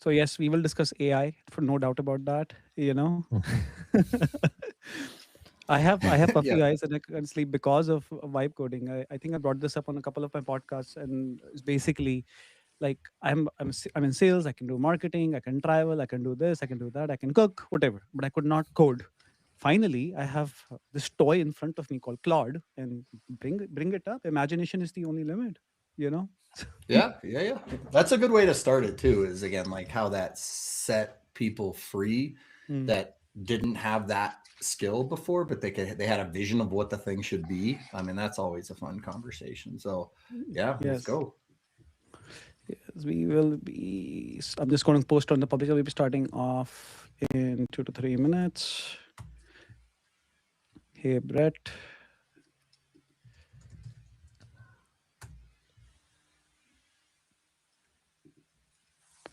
So yes, we will discuss AI for no doubt about that. I have Yeah. puffy eyes and I can't sleep because of vibe coding. I think I brought this up on a couple of my podcasts, and it's basically like I'm in sales. I can do marketing. I can travel. I can do this. I can do that. I can cook, whatever. But I could not code. Finally, I have this toy in front of me called Claude, and bring it up. Imagination is the only limit. You know. Yeah. That's a good way to start it too. Is again like how that set people free Mm. that didn't have that skill before, but they had a vision of what the thing should be. I mean, that's always a fun conversation. So yeah, let's Yes. go. Yes, we will be. I'm just going to post on the public. We'll be starting off in 2 to 3 minutes. Hey, Brett.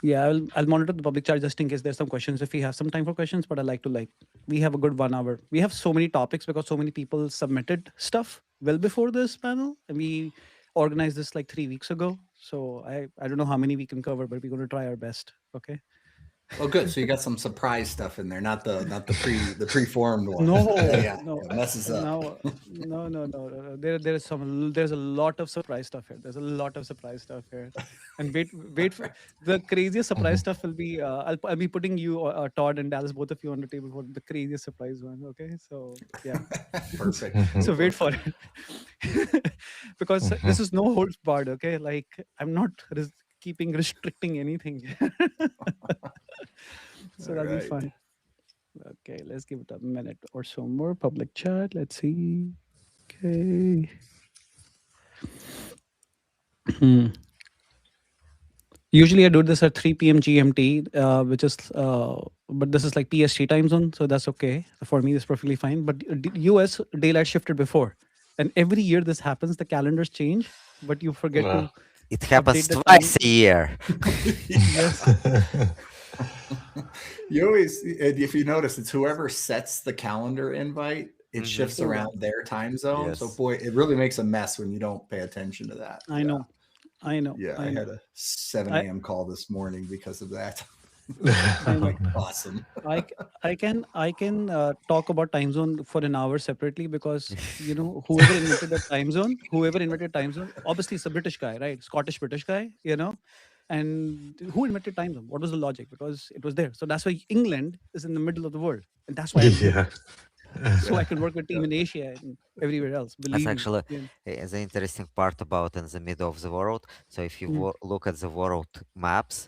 Yeah, I'll monitor the public chat just in case there's some questions. If we have some time for questions, but I like to we have a good 1 hour. We have so many topics because so many people submitted stuff well before this panel, and we organized this like 3 weeks ago. So I don't know how many we can cover, but we're going to try our best. Okay. Oh, good. So you got some surprise stuff in there, not the preformed one. No, Yeah, no, it messes up. no. There's a lot of surprise stuff here. There's a lot of surprise stuff here, and wait for the craziest surprise Mhm. stuff will be. I'll be putting you, Todd and Dallas, both of you on the table for the craziest surprise one. Okay, so yeah, Perfect. so Look wait forward for it, because this is no holds barred. Okay, like I'm not restricting anything, so All that'll be right. fun. Okay, let's give it a minute or so more. Public chat. Let's see. Okay. Hmm. Usually I do this at 3 p.m. GMT, which is, but this is like PST time zone, so that's okay. For me, it's perfectly fine. But US daylight shifted before. And every year this happens, the calendars change, but you forget Yeah. to It update happens the time. twice a year. Yes. You always, if you notice, it's whoever sets the calendar invite, it Hmm. shifts around their time zone. So, Yes. boy, it really makes a mess when you don't pay attention to that. I know. I know. Yeah. I I had know. a 7 I, a.m. call this morning because of that. I know. Like, awesome. I can talk about time zone for an hour separately because whoever invented time zone, obviously it's a British guy, right? Scottish British guy, and who invented time zone? What was the logic? Because it was there. So that's why England is in the middle of the world, and that's why I'm here. Yeah. So I Yeah. can work with team Yeah. in Asia and everywhere else. That's Believe me. actually Yeah. the interesting part about in the middle of the world. So if you Mm, look at the world maps,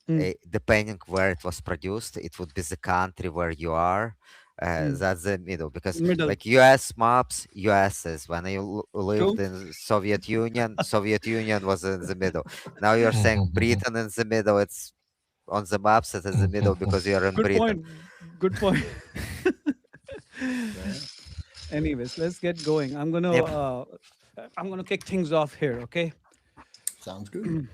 mm, depending where it was produced, it would be the country where you are. mm. That's the middle because Middle. like US maps, US is when you lived True. in Soviet Union was in the middle. Now you're saying Britain in the middle. It's on the maps. It is the middle because you're in Good Britain. point. Good point. Yeah. Anyways, let's get going. Yep. I'm gonna kick things off here. Okay. Sounds good.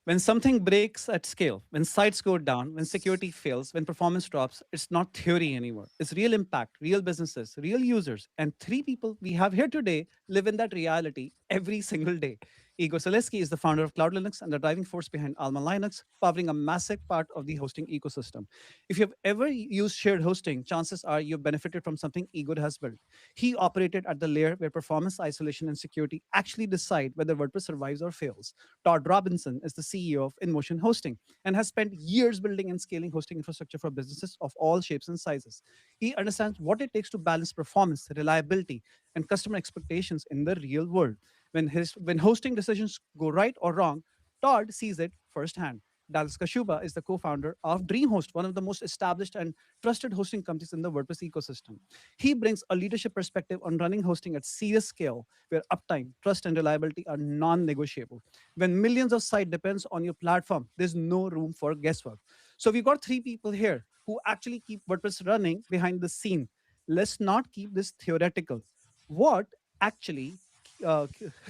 When something breaks at scale, when sites go down, when security fails, when performance drops, it's not theory anymore. It's real impact, real businesses, real users. And three people we have here today live in that reality every single day. Igor Seletskiy is the founder of CloudLinux and the driving force behind Alma Linux, powering a massive part of the hosting ecosystem. If you've ever used shared hosting, chances are you've benefited from something Igor has built. He operated at the layer where performance, isolation, and security actually decide whether WordPress survives or fails. Todd Robinson is the CEO of InMotion Hosting and has spent years building and scaling hosting infrastructure for businesses of all shapes and sizes. He understands what it takes to balance performance, reliability, and customer expectations in the real world. When hosting decisions go right or wrong, Todd sees it firsthand. Dallas Kashuba is the co-founder of DreamHost, one of the most established and trusted hosting companies in the WordPress ecosystem. He brings a leadership perspective on running hosting at serious scale, where uptime, trust, and reliability are non-negotiable. When millions of sites depends on your platform, there's no room for guesswork. So we've got three people here who actually keep WordPress running behind the scene. Let's not keep this theoretical. What actually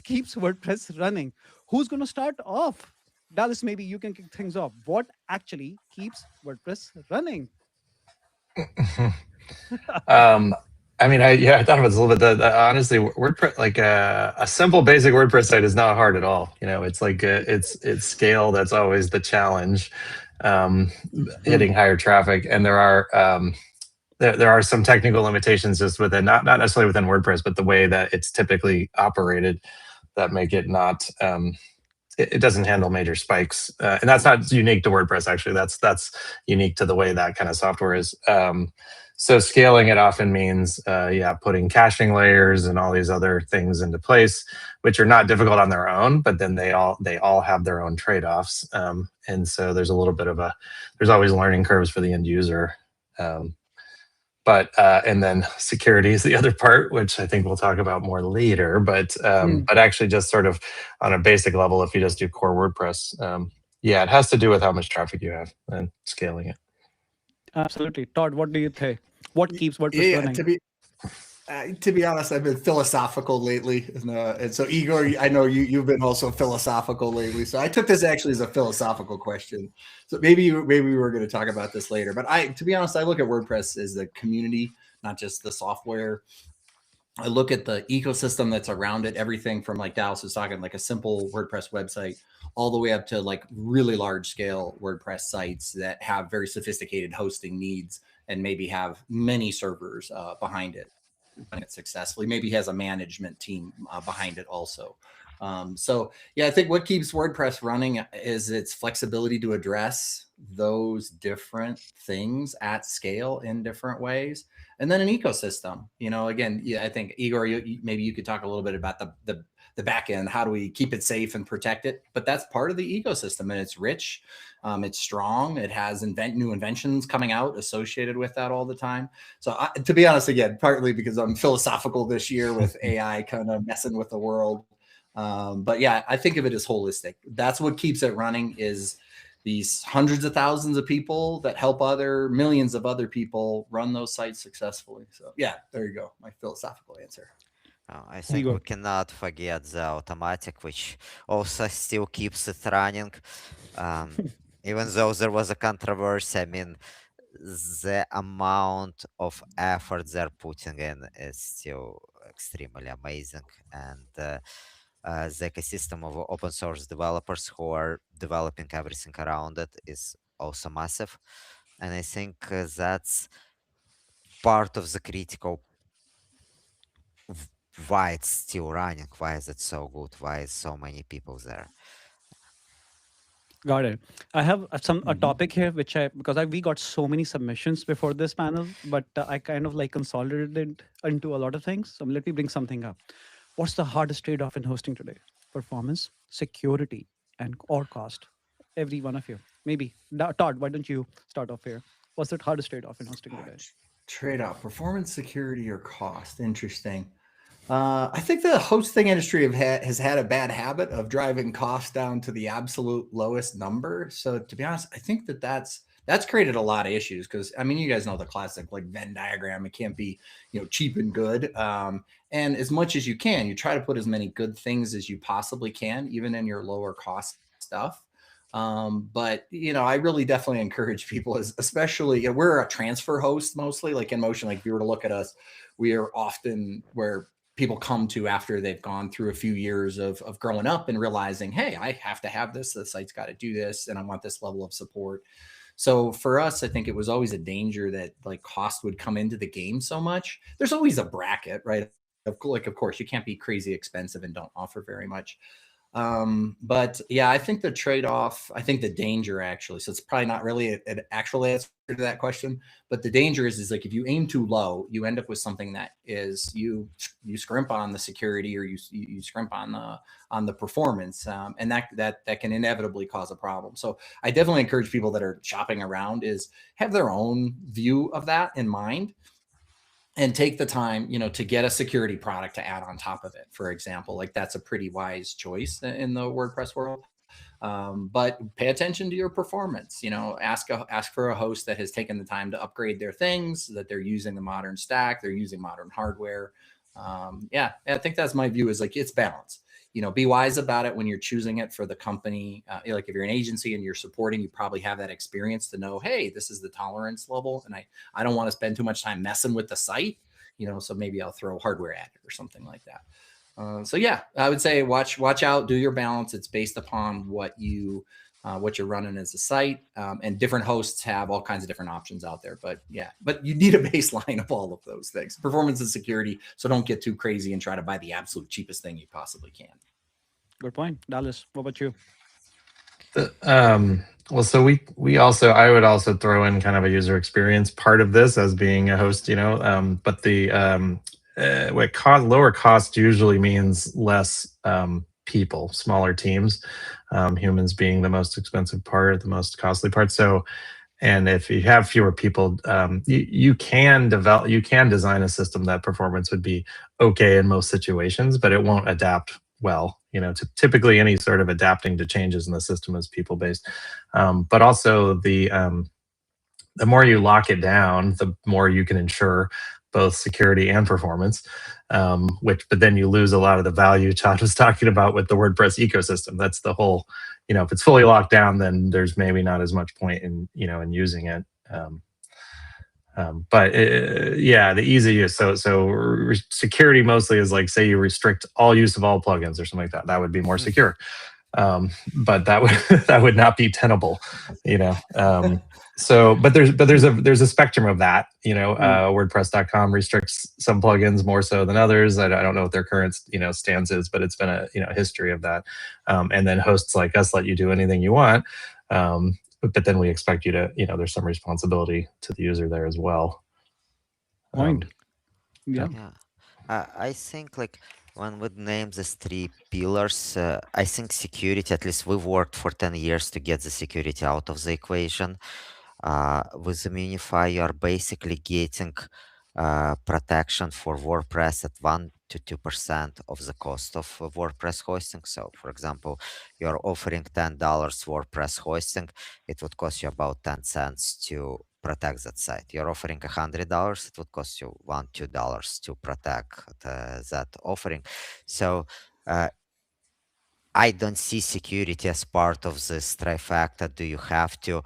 keeps WordPress running? Who's going to start off? Dallas, maybe you can kick things off. What actually keeps WordPress running? um, I mean, I thought about this a little bit. Honestly, WordPress, like a simple, basic WordPress site, is not hard at all. It's like it's scale that's always the challenge. Hitting higher traffic, and there are some technical limitations just within not necessarily within WordPress, but the way that it's typically operated that make it not. It doesn't handle major spikes, and that's not unique to WordPress. Actually, that's unique to the way that kind of software is. So scaling it often means, putting caching layers and all these other things into place, which are not difficult on their own, but then they all have their own trade-offs, and so there's a little bit of there's always learning curves for the end user. But and then security is the other part, which I think we'll talk about more later. But actually, just sort of on a basic level, if you just do core WordPress, it has to do with how much traffic you have and scaling it. Absolutely, Todd. What do you think? What keeps WordPress running? To be honest, I've been philosophical lately, and so Igor, I know you've been also philosophical lately. So I took this actually as a philosophical question. So maybe we were going to talk about this later. But to be honest, I look at WordPress as the community, not just the software. I look at the ecosystem that's around it, everything from, like Dallas was talking, like a simple WordPress website, all the way up to like really large scale WordPress sites that have very sophisticated hosting needs and maybe have many servers behind it. It successfully, maybe has a management team behind it also. So I think what keeps WordPress running is its flexibility to address those different things at scale in different ways. And then an ecosystem, again, I think Igor, maybe you could talk a little bit about the back end. How do we keep it safe and protect it? But that's part of the ecosystem, and it's rich. It's strong. It has new inventions coming out associated with that all the time. So to be honest, again, partly because I'm philosophical this year with AI kind of messing with the world. But I think of it as holistic. That's what keeps it running, is these hundreds of thousands of people that help millions of other people run those sites successfully. So there you go. My philosophical answer. I think we cannot forget the automatic, which also still keeps it running. Even though there was a controversy, I mean, the amount of effort they're putting in is still extremely amazing. And the ecosystem of open source developers who are developing everything around it is also massive. And I think that's part of the critical why it's still running, why is it so good, why is so many people there. Got it. I have a topic here we got so many submissions before this panel, but I kind of like consolidated into a lot of things. So let me bring something up. What's the hardest trade-off in hosting today? Performance, security, or cost? Every one of you. Maybe Todd, why don't you start off here? What's the hardest trade-off in hosting today? Trade-off: performance, security, or cost? Interesting. I think the hosting industry has had a bad habit of driving costs down to the absolute lowest number. So to be honest, I think that's created a lot of issues, because I mean, you guys know the classic like Venn diagram. It can't be cheap and good. And as much as you can, you try to put as many good things as you possibly can, even in your lower cost stuff. But I really definitely encourage people, especially we're a transfer host mostly, like InMotion. Like if you were to look at us, we are often where people come to after they've gone through a few years of growing up and realizing, hey, I have to have this. The site's got to do this, and I want this level of support. So for us, I think it was always a danger that like cost would come into the game so much. There's always a bracket, right? Of course, you can't be crazy expensive and don't offer very much. But I think the trade-off, I think the danger actually, so it's probably not really an actual answer to that question, but the danger is like if you aim too low, you end up with something that is you scrimp on the security, or you scrimp on the performance, and that can inevitably cause a problem. So I definitely encourage people that are shopping around is have their own view of that in mind, and take the time, to get a security product to add on top of it. For example, like that's a pretty wise choice in the WordPress world. But pay attention to your performance. Ask for a host that has taken the time to upgrade their things, that they're using the modern stack, they're using modern hardware. I think that's my view, is like it's balance. Be wise about it when you're choosing it for the company. Like if you're an agency and you're supporting, you probably have that experience to know, hey, this is the tolerance level, and I don't want to spend too much time messing with the site. so maybe I'll throw hardware at it or something like that. So yeah, I would say watch out, do your balance. It's based upon what you're running as a site, and different hosts have all kinds of different options out there. But yeah, but you need a baseline of all of those things, performance and security. So don't get too crazy and try to buy the absolute cheapest thing you possibly can. Good point. Dallas, what about you? Well, so I would also throw in kind of a user experience part of this as being a host, but the lower cost usually means less people, smaller teams, humans being the most expensive part, the most costly part. So, and if you have fewer people, you can design a system that performance would be okay in most situations, but it won't adapt well. Typically any sort of adapting to changes in the system is people based, but also the more you lock it down, the more you can ensure both security and performance. But then you lose a lot of the value Todd was talking about with the WordPress ecosystem. That's the whole. If it's fully locked down, then there's maybe not as much point in in using it. But the easy use. So security mostly is like, say you restrict all use of all plugins or something like that. That would be more secure. But that would not be tenable. So, but there's a spectrum of that. WordPress.com restricts some plugins more so than others. I don't know what their current stance is, but it's been a history of that. And then hosts like us let you do anything you want. But then we expect you to, there's some responsibility to the user there as well. Point. Yeah. I think like when we name these three pillars, I think security, at least we've worked for 10 years to get the security out of the equation. With Imunify, you are basically getting protection for WordPress at 1 to 2% of the cost of WordPress hosting. So, for example, you're offering $10 WordPress hosting, it would cost you about 10 cents to protect that site. You're offering $100, it would cost you $2 to protect that offering. So, I don't see security as part of this trifecta. Do you have to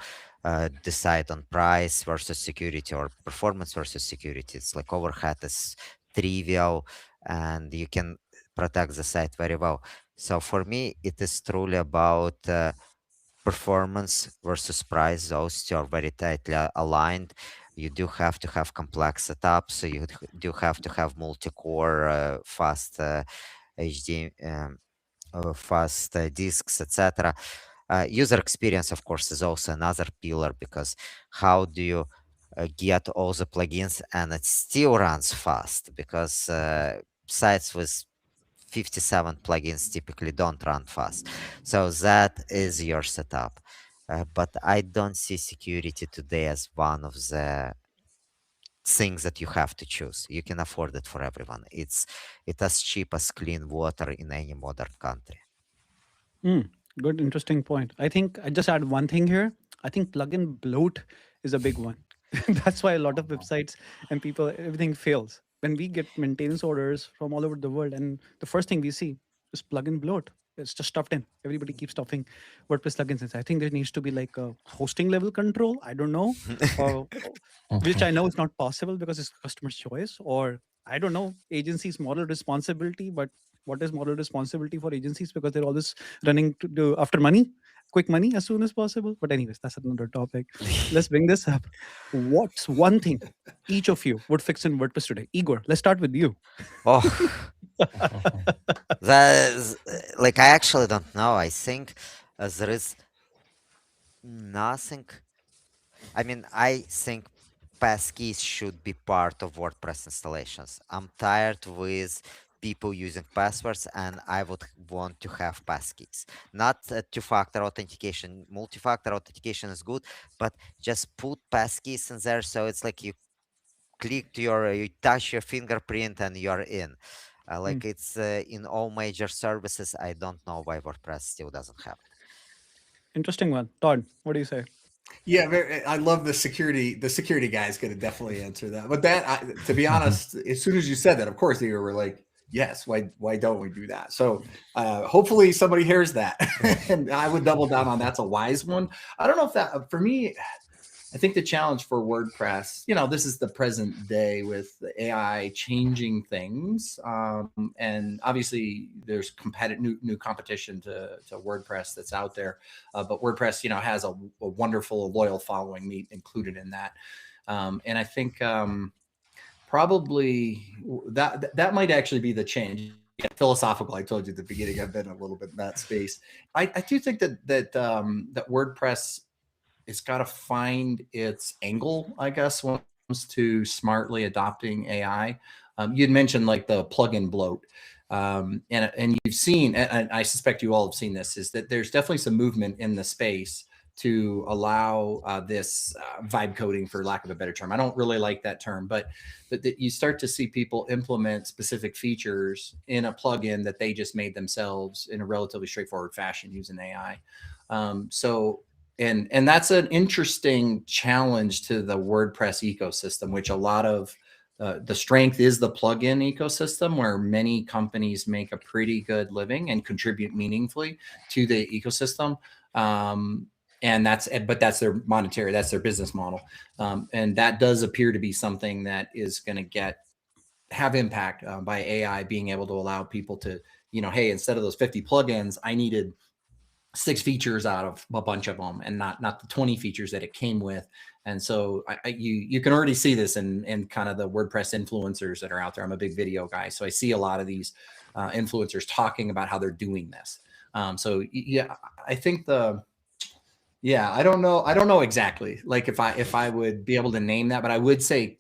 decide on price versus security or performance versus security? It's like overhead is trivial and you can protect the site very well. So for me, it is truly about performance versus price. Those two are very tightly aligned. You do have to have complex setups. So you do have to have multi-core, fast HD. Fast disks, etc. User experience, of course, is also another pillar, because how do you get all the plugins and it still runs fast? Because sites with 57 plugins typically don't run fast. So that is your setup. But I don't see security today as one of the things that you have to choose. You can afford it for everyone. It's as cheap as clean water in any modern country. Good, interesting point. I think I just add one thing here. I think plugin bloat is a big one. That's why a lot of websites and people, everything fails. When we get maintenance orders from all over the world, and the first thing we see is plugin bloat. It's just stuffed in. Everybody keeps stuffing WordPress plugins inside. I think there needs to be like a hosting level control. I don't know, which I know is not possible because it's customer's choice, or I don't know, agency's moral responsibility. But what is moral responsibility for agencies? Because they're always running to do after money, quick money as soon as possible. But anyways, that's another topic. Let's bring this up. What's one thing each of you would fix in WordPress today? Igor, let's start with you. Oh, that is, like, I actually don't know. I think there is nothing. I mean, I think passkeys should be part of WordPress installations. I'm tired with people using passwords, and I would want to have passkeys. Not two-factor authentication. Multi-factor authentication is good, but just put passkeys in there, so it's like you you touch your fingerprint and you're in. Like it's in all major services. I don't know why WordPress still doesn't have it. Interesting one. Todd, what do you say? Yeah, I love the security. The security guy is going to definitely answer that. But to be honest, as soon as you said that, of course, they were like, yes, why don't we do that? So hopefully somebody hears that. And I would double down on that's a wise one. I don't know if that, for me, I think the challenge for WordPress, this is the present day with the AI changing things, and obviously there's new competition to WordPress that's out there, but WordPress, has a wonderful, loyal following, me included in that, and I think probably that might actually be the change. Philosophical. I told you at the beginning, I've been a little bit in that space. I do think that WordPress, it's got to find its angle, I guess, when it comes to smartly adopting AI. You'd mentioned like the plugin bloat, and you've seen, and I suspect you all have seen this, is that there's definitely some movement in the space to allow this vibe coding, for lack of a better term. I don't really like that term, but that you start to see people implement specific features in a plugin that they just made themselves in a relatively straightforward fashion using AI. And that's an interesting challenge to the WordPress ecosystem, which a lot of the strength is the plugin ecosystem, where many companies make a pretty good living and contribute meaningfully to the ecosystem. But that's their business model. And that does appear to be something that is going to have impact by AI being able to allow people to, hey, instead of those 50 plugins, I needed 6 features out of a bunch of them, and not the 20 features that it came with. And so you can already see this in kind of the WordPress influencers that are out there. I'm a big video guy, so I see a lot of these influencers talking about how they're doing this. So yeah, I think I don't know exactly, like if I would be able to name that, but I would say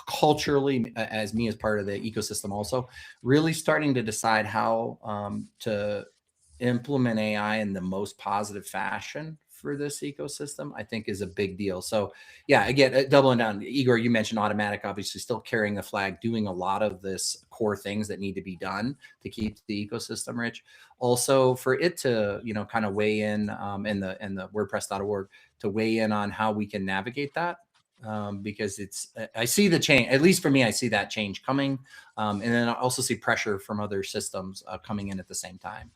culturally, as part of the ecosystem, also really starting to decide how to implement AI in the most positive fashion for this ecosystem, I think is a big deal. So yeah, again, doubling down, Igor, you mentioned Automatic, obviously still carrying the flag, doing a lot of this core things that need to be done to keep the ecosystem rich. Also for it to, kind of weigh in the WordPress.org to weigh in on how we can navigate that. Because I see the change, at least for me, I see that change coming. And then I also see pressure from other systems coming in at the same time.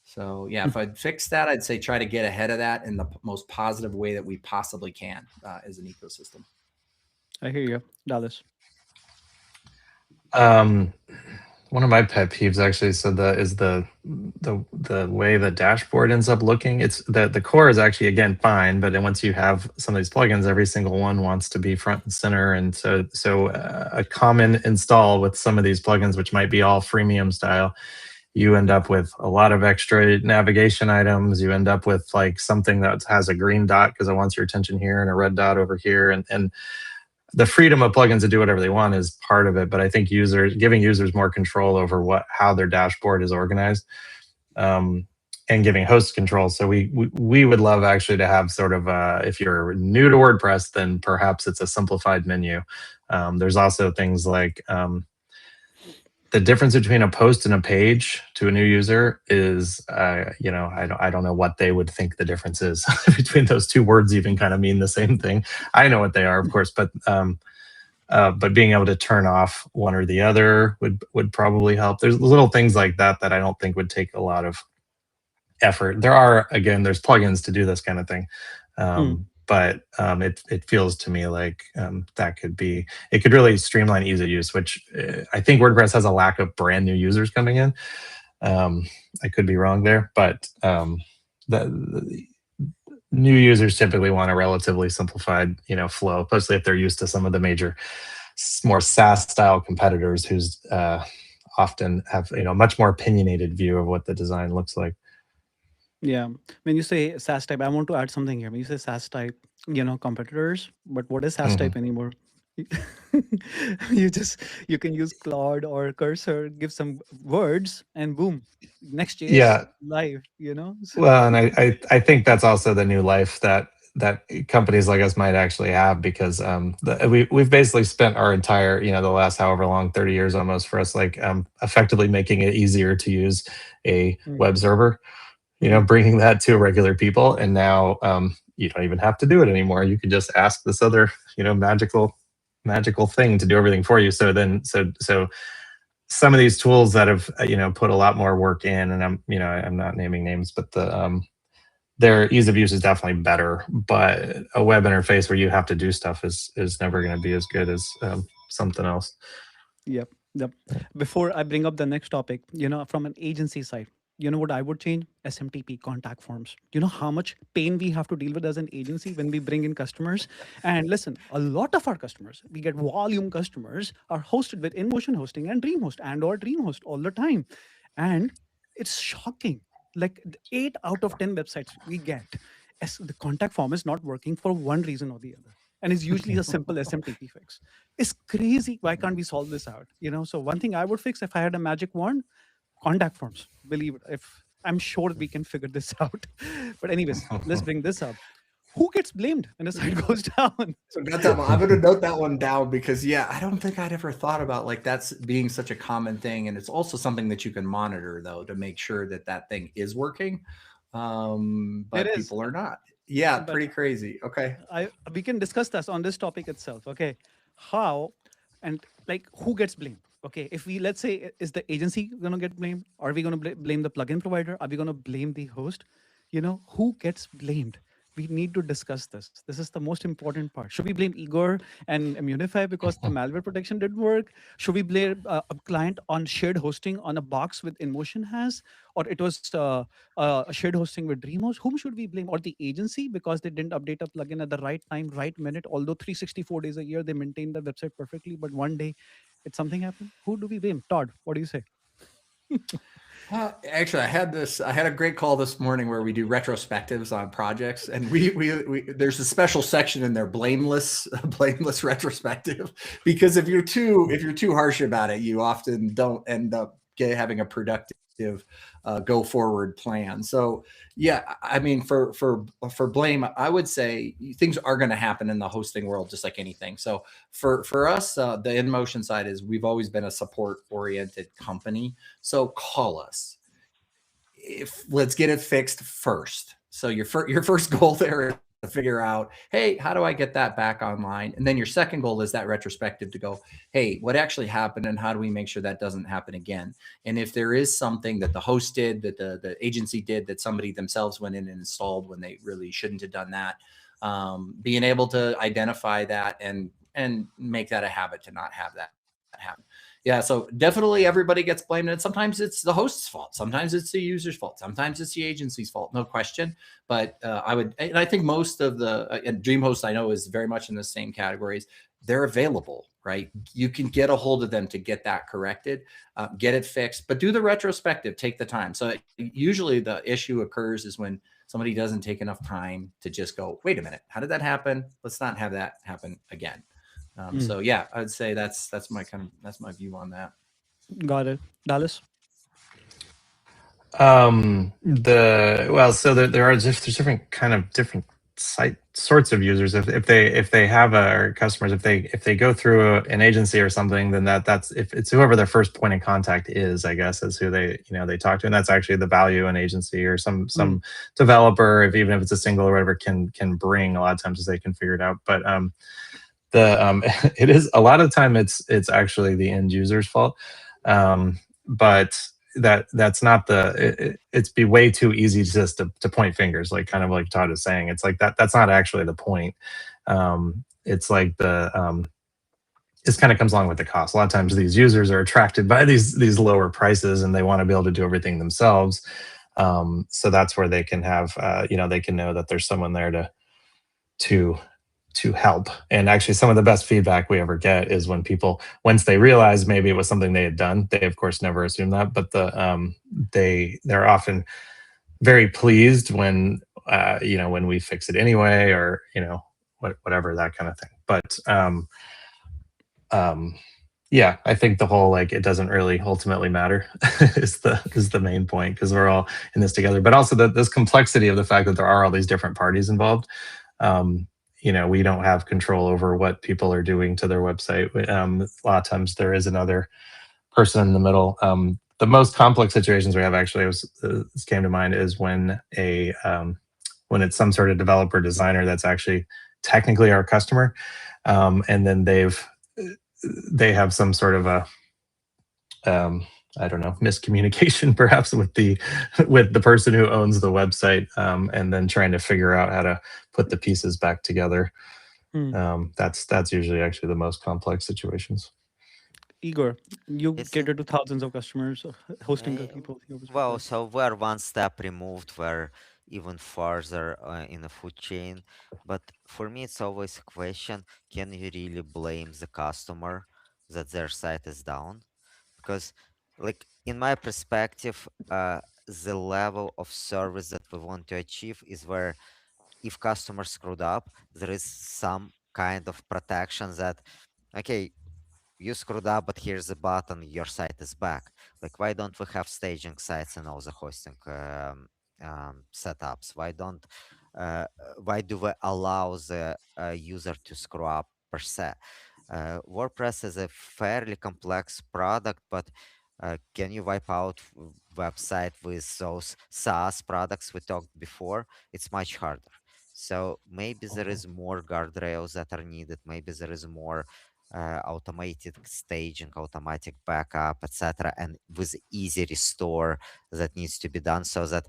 So yeah, if I'd fix that, I'd say try to get ahead of that in the most positive way that we possibly can as an ecosystem. I hear you, Dallas. One of my pet peeves actually said that is the way the dashboard ends up looking. It's the core is actually, again, fine, but then once you have some of these plugins, every single one wants to be front and center. And so a common install with some of these plugins, which might be all freemium style, you end up with a lot of extra navigation items. You end up with like something that has a green dot because it wants your attention here and a red dot over here. And the freedom of plugins to do whatever they want is part of it. But I think giving users more control over how their dashboard is organized, and giving hosts control. So we would love actually to have sort of if you're new to WordPress, then perhaps it's a simplified menu. There's also things like the difference between a post and a page to a new user is, I don't know what they would think the difference is between those two words. Even kind of mean the same thing. I know what they are, of course, but being able to turn off one or the other would probably help. There's little things like that I don't think would take a lot of effort. There's plugins to do this kind of thing. But it feels to me like it could really streamline ease of use, which I think WordPress has a lack of brand new users coming in. I could be wrong there, but the new users typically want a relatively simplified, flow, especially if they're used to some of the major, more SaaS style competitors who's often have much more opinionated view of what the design looks like. Yeah. When you say SaaS type, I want to add something here. When you say SaaS type, competitors, but what is SaaS type anymore? You can use Claude or Cursor, give some words, and boom, Next.js Yeah. live, So, Well, and I think that's also the new life that companies like us might actually have, because we've basically spent our entire, the last however long, 30 years almost for us, like effectively making it easier to use a web server. Bringing that to regular people, and now you don't even have to do it anymore. You can just ask this other, magical thing to do everything for you. So some of these tools that have, put a lot more work in, and I'm not naming names, but their ease of use is definitely better, but a web interface where you have to do stuff is never going to be as good as something else. Yep. Yep. Before I bring up the next topic, from an agency side, what I would change? SMTP contact forms. You know how much pain we have to deal with as an agency when we bring in customers. And listen, a lot of our customers, we get volume customers, are hosted with InMotion hosting and DreamHost or DreamHost all the time. And it's shocking. Like 8 out of 10 websites we get, the contact form is not working for one reason or the other. And it's usually a simple SMTP fix. It's crazy. Why can't we solve this out? So one thing I would fix if I had a magic wand, contact forms. Believe it. If I'm sure we can figure this out. But anyways, let's bring this up. Who gets blamed when the site goes down? So Gautam, I'm going to note that one down because, yeah, I don't think I'd ever thought about like that's being such a common thing. And it's also something that you can monitor, though, to make sure that that thing is working. But people are not. Yeah, but pretty crazy. Okay. We can discuss this on this topic itself. Okay. How and like who gets blamed? Okay. If we, let's say, is the agency going to get blamed? Are we going to blame the plugin provider? Are we going to blame the host? Who gets blamed? We need to discuss this. This is the most important part. Should we blame Igor and Imunify because the malware protection didn't work? Should we blame a client on shared hosting on a box with InMotion has, or it was a shared hosting with DreamHost? Whom should we blame? Or the agency because they didn't update a plugin at the right time, right minute? Although 364 days a year, they maintain the website perfectly, but one day something happened. Who do we blame? Todd, what do you say? Actually, I had a great call this morning where we do retrospectives on projects, and we there's a special section in there, blameless retrospective, because if you're too harsh about it, you often don't end up having a productive go forward plan. So yeah, I mean, for blame, I would say things are going to happen in the hosting world, just like anything. So for us, the InMotion side is we've always been a support oriented company. So call us. Let's get it fixed first. So your first goal there is to figure out, hey, how do I get that back online? And then your second goal is that retrospective to go, hey, what actually happened and how do we make sure that doesn't happen again? And if there is something that the host did, that the agency did, that somebody themselves went in and installed when they really shouldn't have done that, being able to identify that and make that a habit to not have that happen. Yeah, so definitely everybody gets blamed, and sometimes it's the host's fault, sometimes it's the user's fault, sometimes it's the agency's fault, no question. But I think most of the DreamHost I know is very much in the same categories. They're available, right? You can get a hold of them to get that corrected, get it fixed, but do the retrospective, take the time. So usually the issue occurs is when somebody doesn't take enough time to just go, wait a minute, how did that happen? Let's not have that happen again. So yeah, I'd say that's my view on that. Got it. Dallas? So there's different sorts of users. If they have customers, if they go through an agency or something, then that's if it's whoever their first point of contact is, I guess, is who they talk to, and that's actually the value an agency or some developer, even if it's a single or whatever, can bring a lot of times as they can figure it out. But it is a lot of the time it's actually the end user's fault, but that's not it's be way too easy just to point fingers, like kind of like Todd is saying. It's like that's not actually the point. It's like this kind of comes along with the cost. A lot of times these users are attracted by these lower prices and they want to be able to do everything themselves. So that's where they can have they can know that there's someone there to help. And actually some of the best feedback we ever get is when people, once they realize maybe it was something they had done, they of course never assume that, but they're often very pleased when when we fix it anyway, or whatever, that kind of thing. But yeah, I think the whole it doesn't really ultimately matter is the main point, because we're all in this together. But also this complexity of the fact that there are all these different parties involved. We don't have control over what people are doing to their website. A lot of times there is another person in the middle. The most complex situations we have, actually, this came to mind, is when it's some sort of developer designer that's actually technically our customer, and then they have some sort of a I don't know, miscommunication perhaps with the person who owns the website, and then trying to figure out how to put the pieces back together. Hmm. That's usually actually the most complex situations. Igor, you It's cater to thousands of customers, hosting uh, people. Your well, perspective. so we're one step removed, we're even further in the food chain. But for me, it's always a question: can you really blame the customer that their site is down? Because, like, in my perspective, the level of service that we want to achieve is where if customer screwed up, there is some kind of protection that, okay, you screwed up, but here's the button, your site is back. Like, why don't we have staging sites and all the hosting setups? Why do we allow the user to screw up per se? WordPress is a fairly complex product, but can you wipe out website with those SaaS products we talked before? It's much harder. So maybe there is more guardrails that are needed. Maybe there is more automated staging, automatic backup, etc., and with easy restore that needs to be done so that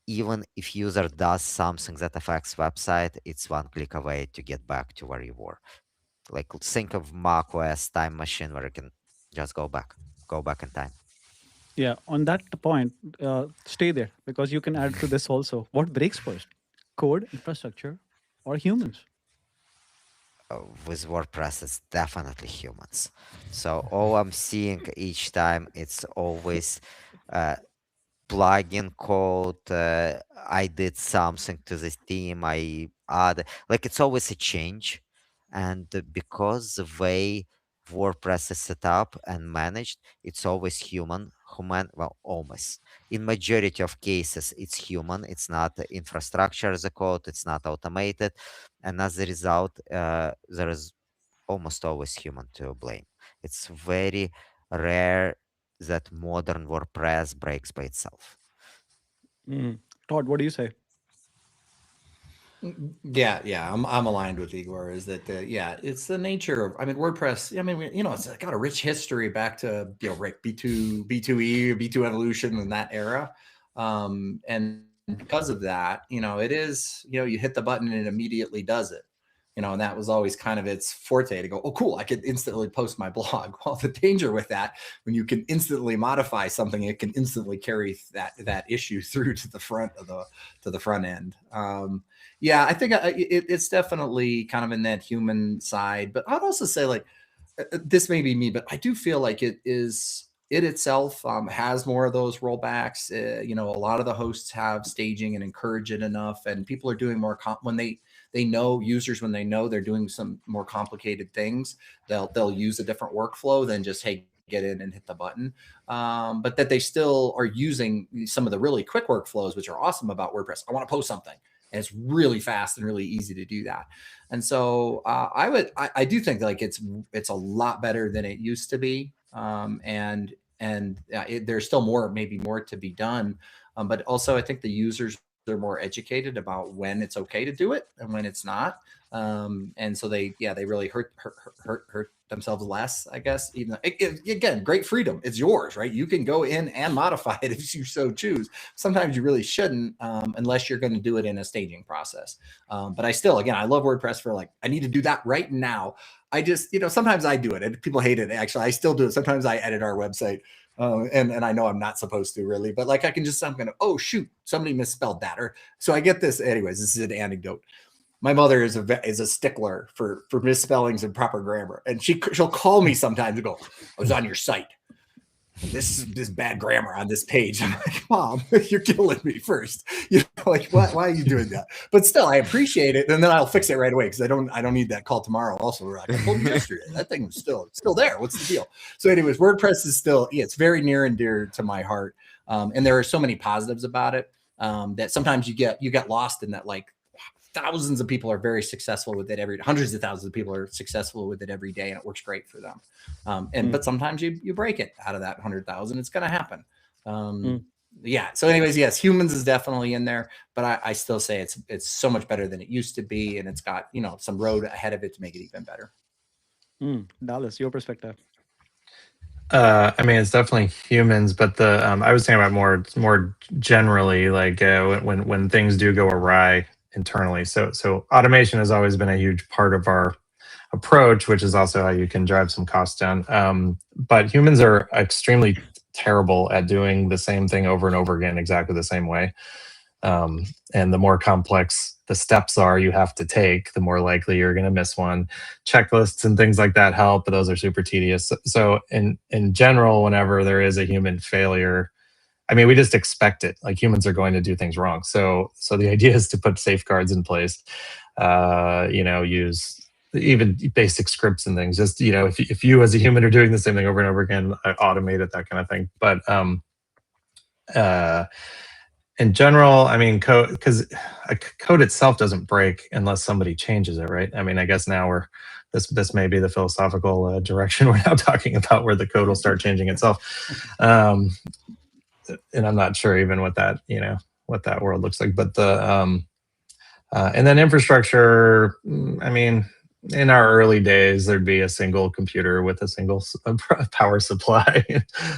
even if user does something that affects website, it's one click away to get back to where you were. Like think of Mac OS time machine where you can just go back in time. Yeah, on that point, stay there because you can add to this also. What breaks first? Code, infrastructure, or humans? With WordPress, it's definitely humans. So all I'm seeing each time, it's always uh, plugin code. I did something to this theme. I add like it's always a change, and because the way WordPress is set up and managed, it's always human. Well, almost in majority of cases, it's human. It's not the infrastructure as a code. It's not automated, and as a result, there is almost always human to blame. It's very rare that modern WordPress breaks by itself. Mm. Todd, what do you say? Yeah, I'm aligned with Igor. Is that yeah, it's the nature of. I mean, WordPress. I mean, it's got a rich history back to right B2E, B2 evolution in that era, and because of that, it is you hit the button and it immediately does it. And that was always kind of its forte to go, oh, cool, I could instantly post my blog. Well, the danger with that, when you can instantly modify something, it can instantly carry that issue through to the front end. Yeah, I think it's definitely kind of in that human side, but I'd also say like this may be me, but I do feel like it itself has more of those rollbacks. A lot of the hosts have staging and encourage it enough, and people are doing more when they know users, when they know they're doing some more complicated things, they'll use a different workflow than just, hey, get in and hit the button. But that they still are using some of the really quick workflows, which are awesome about WordPress. I want to post something, and it's really fast and really easy to do that. And so I do think like it's a lot better than it used to be. There's still maybe more to be done. But also I think the users are more educated about when it's okay to do it and when it's not. And so they really hurt themselves less, I guess. Even again, great freedom. It's yours, right? You can go in and modify it if you so choose. Sometimes you really shouldn't, unless you're going to do it in a staging process. But I still, again, I love WordPress for like, I need to do that right now. I just, sometimes I do it and people hate it. Actually, I still do it. Sometimes I edit our website. And I know I'm not supposed to really, but like I'm going to, oh shoot, somebody misspelled that. Or so I get this. Anyways, this is an anecdote. My mother is a stickler for misspellings and proper grammar, and she'll call me sometimes and go, "I was on your site. This bad grammar on this page." I'm like, Mom, you're killing me first. Like why are you doing that? But still, I appreciate it, and then I'll fix it right away because I don't need that call tomorrow. Also, like I told you yesterday, that thing was still there. What's the deal? So, anyways, WordPress is still it's very near and dear to my heart, and there are so many positives about it that sometimes you get lost in that like. Thousands of people are very successful with it hundreds of thousands of people are successful with it every day, and it works great for them. But sometimes you break it out of that 100,000. It's going to happen. Yeah. So anyways, yes, humans is definitely in there, but I still say it's so much better than it used to be. And it's got, some road ahead of it to make it even better. Dallas, your perspective. I mean, it's definitely humans, but the I was thinking about more generally, like when things do go awry internally. So automation has always been a huge part of our approach, which is also how you can drive some costs down. But humans are extremely terrible at doing the same thing over and over again, exactly the same way. And the more complex the steps are you have to take, the more likely you're going to miss one. Checklists and things like that help, but those are super tedious. So in general, whenever there is a human failure, I mean, we just expect it. Like humans are going to do things wrong. So the idea is to put safeguards in place. Use even basic scripts and things. Just if you as a human are doing the same thing over and over again, automate it, that kind of thing. But in general, I mean, code itself doesn't break unless somebody changes it, right? I mean, I guess now this may be the philosophical direction we're now talking about, where the code will start changing itself. And I'm not sure even what that world looks like. But and then infrastructure, I mean, in our early days, there'd be a single computer with a single power supply,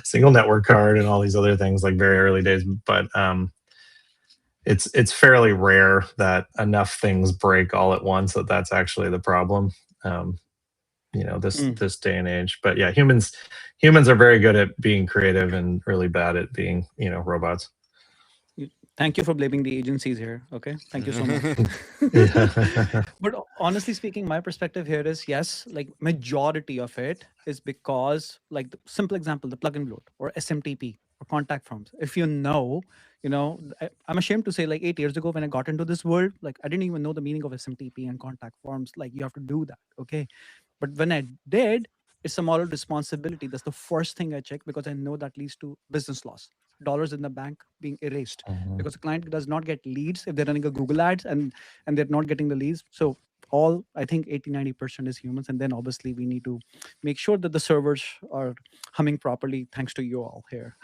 single network card, and all these other things, like very early days. But it's fairly rare that enough things break all at once that's actually the problem. This day and age. But yeah, humans are very good at being creative and really bad at being robots. Thank you for blaming the agencies here. Okay, thank you so much. But honestly speaking, my perspective here is, yes, like majority of it is because, like, the simple example, the plugin bloat or SMTP or contact forms. If I'm ashamed to say, like 8 years ago when I got into this world, like I didn't even know the meaning of SMTP and contact forms. Like you have to do that, okay? But when I did, it's a moral responsibility. That's the first thing I check, because I know that leads to business loss. Dollars in the bank being erased because the client does not get leads if they're running a Google ads and they're not getting the leads. So I think 80-90% is humans. And then obviously we need to make sure that the servers are humming properly, thanks to you all here.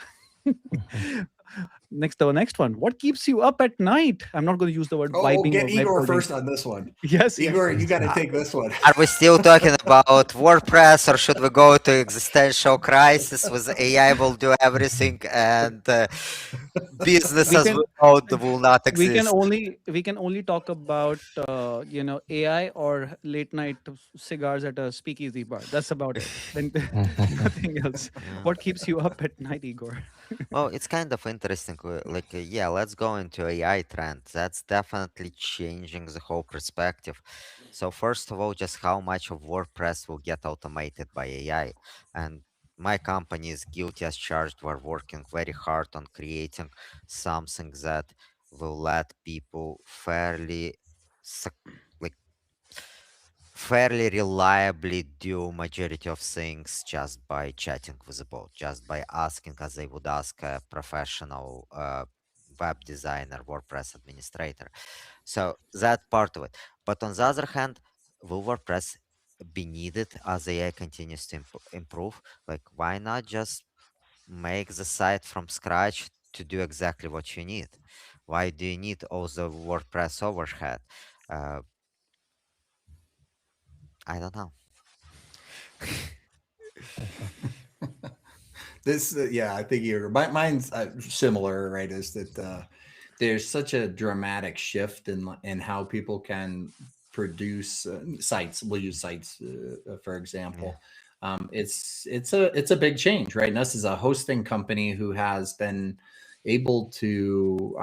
The next one. What keeps you up at night? I'm not going to use the word vibing. Get Igor first on this one. Yes, Igor, you got to take this one. Are we still talking about WordPress, or should we go to existential crisis with AI will do everything and business as we know will not exist? We can only talk about AI or late night cigars at a speakeasy bar. That's about it. Nothing else. What keeps you up at night, Igor? Well, it's kind of interesting. Yeah, let's go into AI trend. That's definitely changing the whole perspective. So first of all, just how much of WordPress will get automated by AI. And my company is guilty as charged. We're working very hard on creating something that will let people fairly reliably do majority of things just by chatting with the bot, just by asking as they would ask a professional web designer, WordPress administrator. So that part of it. But on the other hand, will WordPress be needed as AI continues to improve? Like, why not just make the site from scratch to do exactly what you need? Why do you need all the WordPress overhead? I don't know. I think mine's similar, right? Is that there's such a dramatic shift in how people can produce sites. We'll use sites for example. Yeah. It's a big change, right? And us as a hosting company who has been able to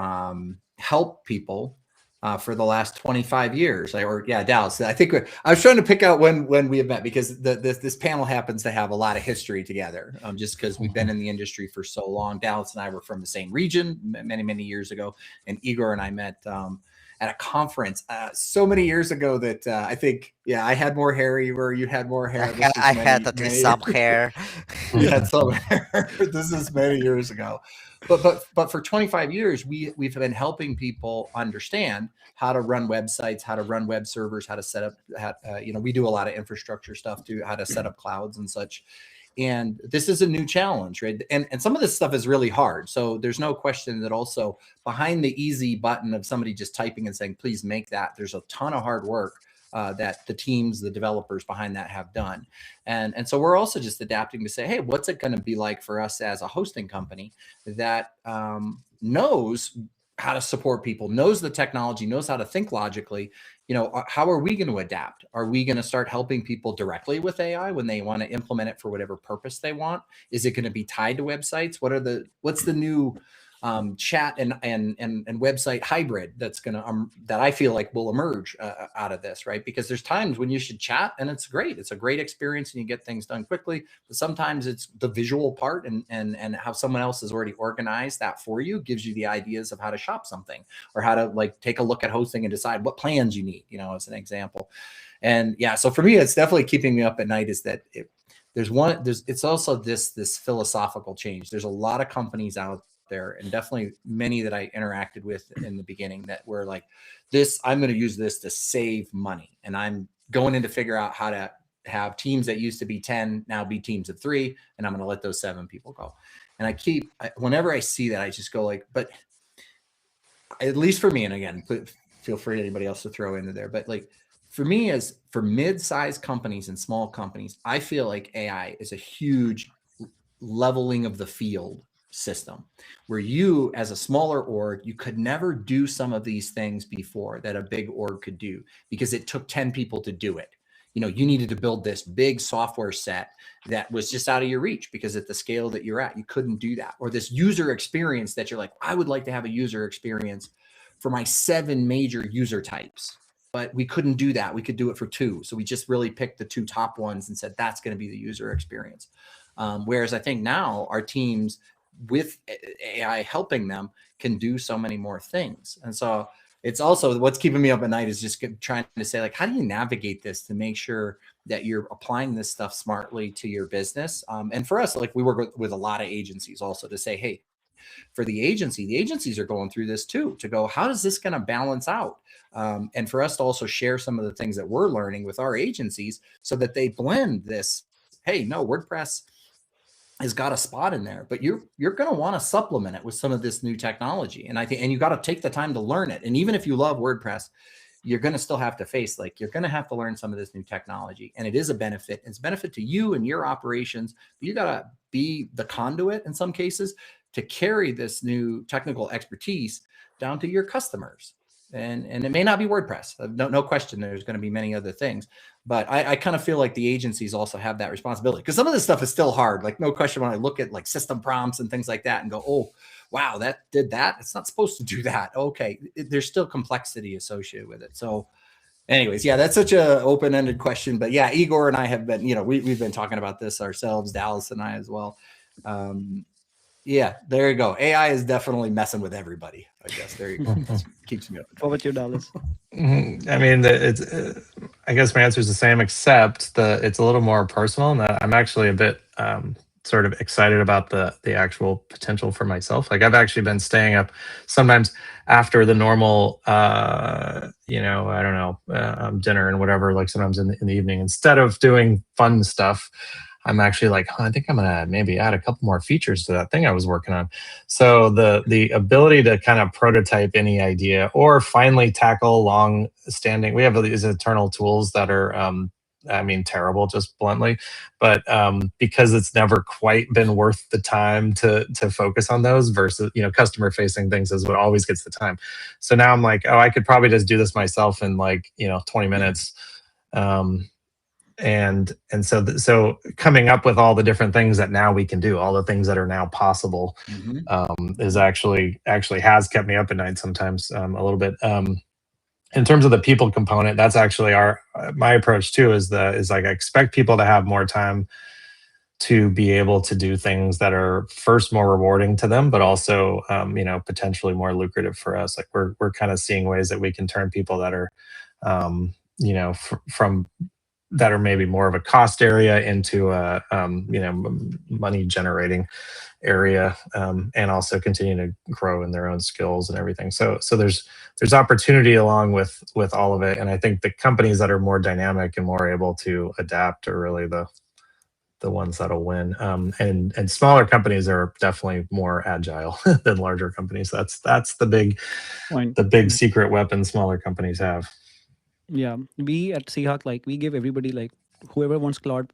help people for the last 25 years, Dallas. I think I was trying to pick out when we have met, because this panel happens to have a lot of history together, just because we've been in the industry for so long. Dallas and I were from the same region many years ago, and Igor and I met at a conference so many years ago that I think, I had more hair, Igor, you had more hair. I had at least some hair. You had some hair. This is many years ago. But for 25 years, we've been helping people understand how to run websites, how to run web servers, how to set up, we do a lot of infrastructure stuff too, how to set up clouds and such. And this is a new challenge, right? And some of this stuff is really hard. So there's no question that also behind the easy button of somebody just typing and saying, please make that, there's a ton of hard work that the teams, the developers behind that have done. And so we're also just adapting to say, hey, what's it going to be like for us as a hosting company that knows how to support people, knows the technology, knows how to think logically. You know, how are we going to adapt? Are we going to start helping people directly with AI when they want to implement it for whatever purpose they want? Is it going to be tied to websites? What's the new chat and website hybrid that's going to that I feel like will emerge out of this, right? Because there's times when you should chat and it's great. It's a great experience and you get things done quickly. But sometimes it's the visual part and how someone else has already organized that for you gives you the ideas of how to shop something or how to like take a look at hosting and decide what plans you need, you know, as an example. And yeah, so for me, it's definitely keeping me up at night is that it's also this philosophical change. There's a lot of companies out there and definitely many that I interacted with in the beginning that were like, I'm going to use this to save money. And I'm going in to figure out how to have teams that used to be 10 now be teams of 3. And I'm going to let those 7 people go. And whenever I see that, I just go like, but at least for me, and again, feel free anybody else to throw into there, but like for me, as for mid-sized companies and small companies, I feel like AI is a huge leveling of the field system where you as a smaller org, you could never do some of these things before that a big org could do because it took 10 people to do it. You know, you needed to build this big software set that was just out of your reach because at the scale that you're at, you couldn't do that. Or this user experience that you're like, I would like to have a user experience for my 7 major user types, but we couldn't do that. We could do it for 2. So we just really picked the 2 top ones and said, that's going to be the user experience. Whereas I think now our teams with AI helping them can do so many more things. And so it's also what's keeping me up at night is just trying to say, like, how do you navigate this to make sure that you're applying this stuff smartly to your business? And for us, like we work with a lot of agencies also to say, hey, for the agencies are going through this too, to go, how is this going to balance out? And for us to also share some of the things that we're learning with our agencies so that they blend this, hey, no, WordPress has got a spot in there, but you're going to want to supplement it with some of this new technology. And I think, and you got to take the time to learn it. And even if you love WordPress, you're going to still have to face, like, you're going to have to learn some of this new technology. And it is a benefit. It's a benefit to you and your operations. But you got to be the conduit in some cases to carry this new technical expertise down to your customers. And it may not be WordPress. No question. There's going to be many other things. But I kind of feel like the agencies also have that responsibility because some of this stuff is still hard. Like, no question, when I look at like system prompts and things like that and go, oh, wow, that did that. It's not supposed to do that. Okay. There's still complexity associated with it. So anyways, yeah, that's such a open-ended question. But yeah, Igor and I have been, you know, we've been talking about this ourselves, Dallas and I as well. Yeah, there you go. AI is definitely messing with everybody, I guess. There you go. Keeps me up. What about you, Dallas? I mean, I guess my answer is the same, except it's a little more personal, and I'm actually a bit sort of excited about the actual potential for myself. Like, I've actually been staying up sometimes after the normal, you know, I don't know, dinner and whatever. Like sometimes in the evening, instead of doing fun stuff, I'm actually like, I think I'm gonna maybe add a couple more features to that thing I was working on. So the ability to kind of prototype any idea or finally tackle long-standing. We have these internal tools that are, I mean, terrible, just bluntly, but because it's never quite been worth the time to focus on those versus, you know, customer-facing things is what always gets the time. So now I'm like, oh, I could probably just do this myself in like, you know, 20 minutes. And so coming up with all the different things that now we can do, all the things that are now possible, is actually has kept me up at night sometimes, a little bit. In terms of the people component, that's actually my approach too. Is like, I expect people to have more time to be able to do things that are first more rewarding to them, but also, you know, potentially more lucrative for us. Like we're kind of seeing ways that we can turn people that are, you know, from that are maybe more of a cost area into a, you know, money generating area, and also continue to grow in their own skills and everything. So there's opportunity along with all of it. And I think the companies that are more dynamic and more able to adapt are really the ones that'll win. And smaller companies are definitely more agile than larger companies. That's the big secret weapon smaller companies have. Yeah, we at Seahawk, like, we give everybody, like, whoever wants Claude,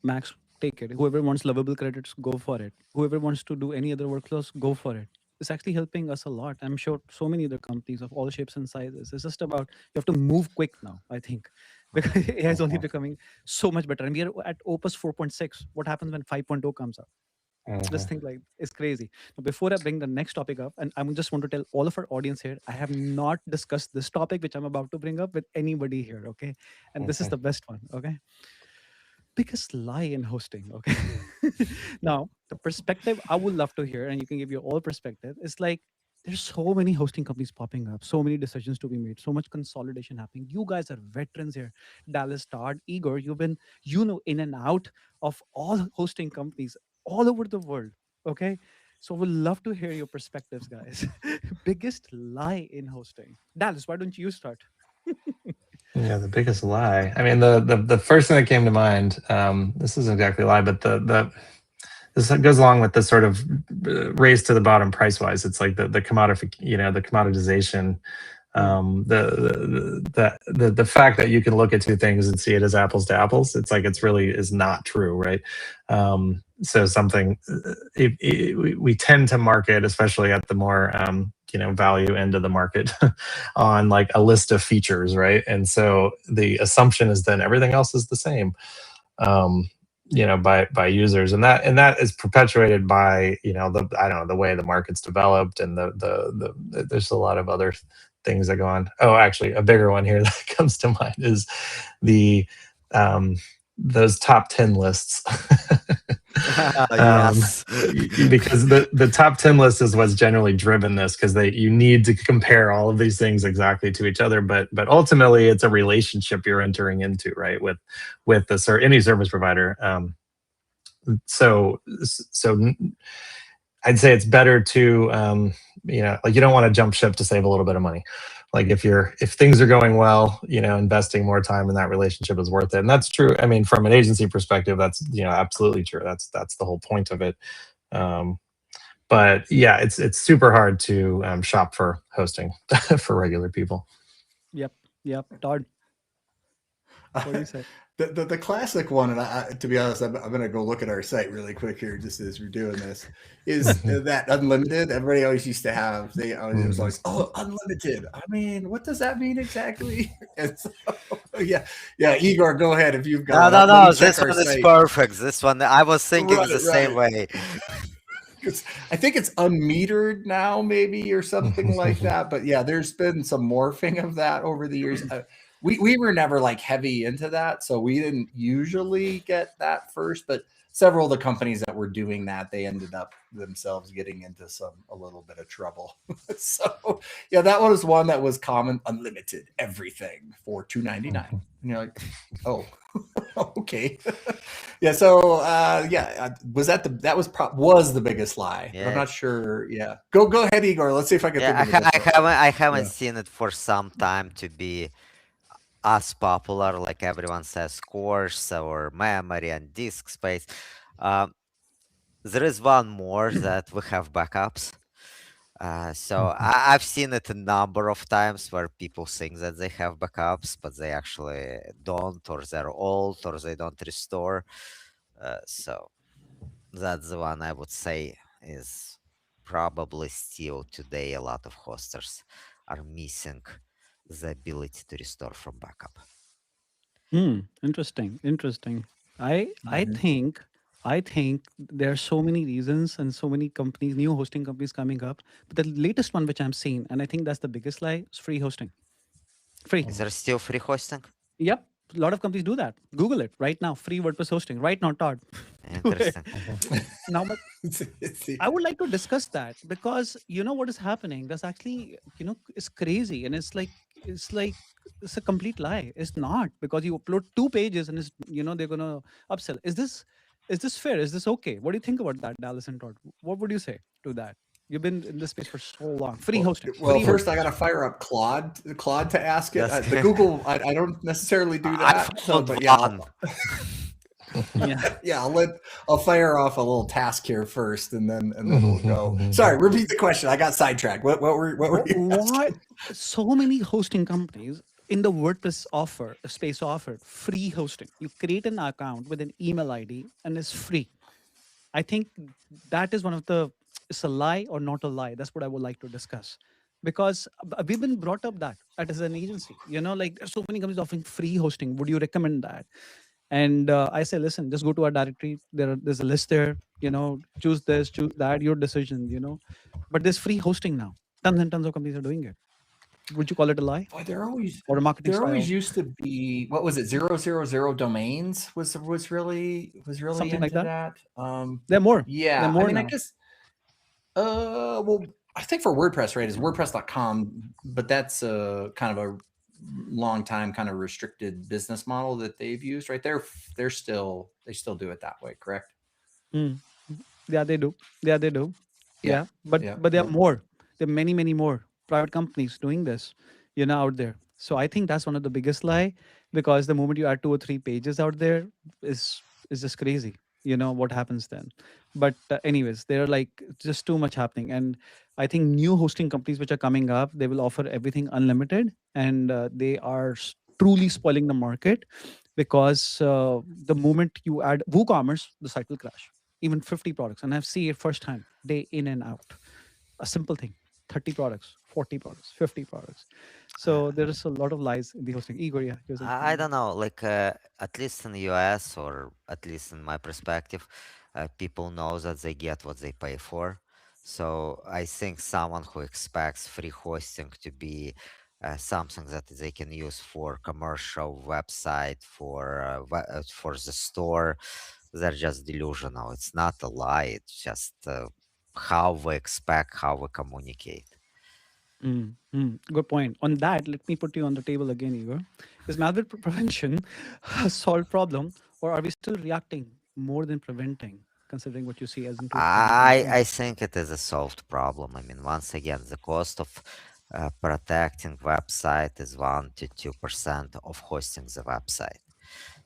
Max, take it. Whoever wants lovable credits, go for it. Whoever wants to do any other workflows, go for it. It's actually helping us a lot. I'm sure so many other companies of all shapes and sizes. It's just about, you have to move quick now, I think, because AI is only becoming so much better. And we are at Opus 4.6. What happens when 5.0 comes out? Just think, like, it's crazy. Now, before I bring the next topic up, and I just want to tell all of our audience here, I have not discussed this topic which I'm about to bring up with anybody here, okay? And this is the best one, okay? Biggest lie in hosting, okay? Now, the perspective I would love to hear, and you can give your all perspective, is like, there's so many hosting companies popping up, so many decisions to be made, so much consolidation happening. You guys are veterans here. Dallas, Todd, Igor, you've been, in and out of all hosting companies all over the world. Okay. So we'd love to hear your perspectives, guys. Biggest lie in hosting. Dallas, why don't you start? Yeah, the biggest lie. I mean, the first thing that came to mind. This isn't exactly a lie, but this goes along with the sort of race to the bottom price wise. It's like the the commoditization. The fact that you can look at two things and see it as apples to apples. It's like it's really is not true, right? So something we tend to market, especially at the more value end of the market, on like a list of features, right? And so the assumption is then everything else is the same. By users, and that is perpetuated by the way the market's developed, and the there's a lot of other things that go on. Oh, actually, a bigger one here that comes to mind is the those top 10 lists. Yes. Because the top 10 list is what's generally driven this, because you need to compare all of these things exactly to each other, but ultimately it's a relationship you're entering into, right, with any service provider. So I'd say it's better to like, you don't want to jump ship to save a little bit of money. Like if things are going well, investing more time in that relationship is worth it. And that's true. I mean, from an agency perspective, that's absolutely true. That's the whole point of it. But yeah, it's super hard to shop for hosting for regular people. Yep. Todd, what do you say? The classic one, and to be honest, I'm going to go look at our site really quick here, just as we're doing this, is that unlimited. Everybody always used to have, it was always, unlimited. I mean, what does that mean exactly? And so, yeah, Igor, go ahead if you've got. No. This one is perfect. This one, I was thinking the same way. I think it's unmetered now, maybe, or something like that. But yeah, there's been some morphing of that over the years. We were never like heavy into that, so we didn't usually get that first. But several of the companies that were doing that, they ended up themselves getting into a little bit of trouble. So yeah, that one was one that was common, unlimited everything for $299. And you're like, oh, okay. Yeah. So was the biggest lie? Yeah. I'm not sure. Yeah. Go ahead, Igor. Let's see if I can. I haven't seen it for some time to be as popular, like everyone says, cores or memory and disk space. There is one more that we have backups. So I've seen it a number of times where people think that they have backups, but they actually don't, or they're old, or they don't restore. So that's the one I would say is probably still today a lot of hosters are missing the ability to restore from backup. Interesting. I think there are so many reasons and so many companies, new hosting companies coming up. But the latest one which I'm seeing, and I think that's the biggest lie, is free hosting. Free. Is there still free hosting? Yep. A lot of companies do that. Google it right now. Free WordPress hosting right now, Todd. Interesting. Now, but I would like to discuss that, because what is happening. That's actually, it's crazy, and it's a complete lie. It's not, because you upload 2 pages and it's they're gonna upsell. Is this fair? Is this okay? What do you think about that, Dallas and Todd? What would you say to that? You've been in this space for so long. Free hosting. Well, first I got to fire up Claude to ask it. The Google, I don't necessarily do that. But yeah, I'll fire off a little task here first, and then we'll go. Sorry, repeat the question. I got sidetracked. What were you asking? So many hosting companies in the WordPress offer, space offered, free hosting. You create an account with an email ID and it's free. I think that is one of the, it's a lie or not a lie. That's what I would like to discuss. Because we've been brought up that as an agency, like there's so many companies offering free hosting. Would you recommend that? And I say, listen, just go to our directory. There's a list there, choose this, choose that, your decision. But there's free hosting now. Tons and tons of companies are doing it. Would you call it a lie Boy, or a marketing there always style? used to be, what was it, 000 domains was really Something like into that. that. There are more. There are Yeah, I more mean, I now. guess well, I think for WordPress, right, is WordPress.com, but that's a kind of a long time kind of restricted business model that they've used, right? They still do it that way, correct? Mm. Yeah, they do. Yeah, they do. Yeah. Yeah, but Yeah. there are more. There are many, many more private companies doing this, out there. So I think that's one of the biggest lie, because the moment you add 2 or 3 pages out there, is just crazy. What happens then? But anyways, there are like just too much happening, and I think new hosting companies which are coming up, they will offer everything unlimited, and they are truly spoiling the market, because the moment you add WooCommerce, the site will crash. Even 50 products, and I've seen it first time, day in and out. A simple thing: 30 products, 40 products, 50 products. So there is a lot of lies in the hosting. Igor, yeah, you're saying I something. don't know, like at least in the US, or at least in my perspective, people know that they get what they pay for. So I think someone who expects free hosting to be something that they can use for commercial website, for the store, they're just delusional. It's not a lie. It's just how we expect, how we communicate. Good point. On that, let me put you on the table again, Igor. Is malware prevention a solved problem, or are we still reacting more than preventing, considering what you see as in I 2025? think it is a solved problem. I mean, once again, the cost of protecting website is 1 to 2% of hosting the website.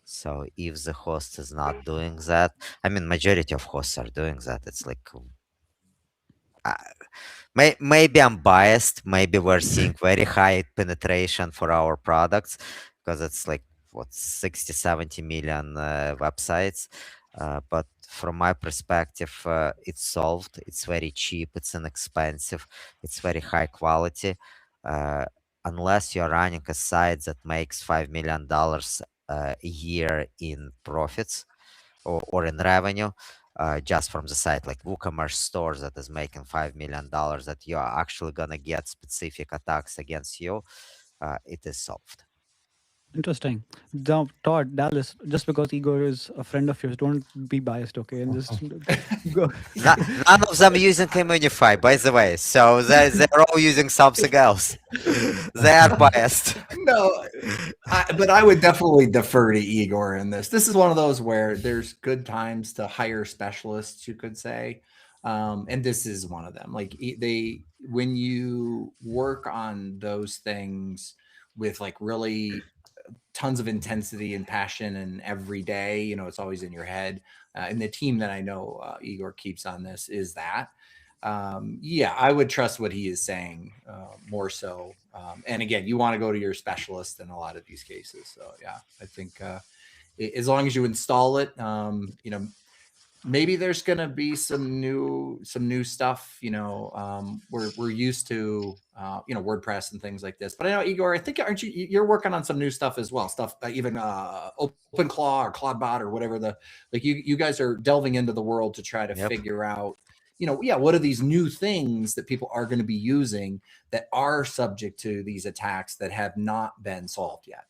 So if the host is not doing that, I mean, majority of hosts are doing that. It's like uh, maybe I'm biased. Maybe we're seeing very high penetration for our products because it's like what 60, 70 million websites. But from my perspective, it's solved. It's very cheap. It's inexpensive. It's very high quality. Uh, unless you're running a site that makes $5 million a year in profits, or in revenue, just from the site, like WooCommerce stores that is making $5 million, that you are actually gonna get specific attacks against you, it is solved. Interesting. Now, Todd, Dallas, just because Igor is a friend of yours, don't be biased, okay? And just go. None of them using Imunify, by the way, so they're all using something else. They are biased. No, but I would definitely defer to Igor in this. This is one of those where there's good times to hire specialists, you could say, and this is one of them. Like when you work on those things with like really tons of intensity and passion, and every day, it's always in your head. And the team that I know Igor keeps on this is that. Yeah, I would trust what he is saying more so. And again, you want to go to your specialist in a lot of these cases. So yeah, I think as long as you install it, maybe there's going to be some new stuff. We're used to WordPress and things like this. But I know, Igor, I think you're working on some new stuff as well. Stuff even OpenClaw or CloudBot or whatever you guys are delving into the world to try to Yep. figure out. What are these new things that people are going to be using that are subject to these attacks that have not been solved yet?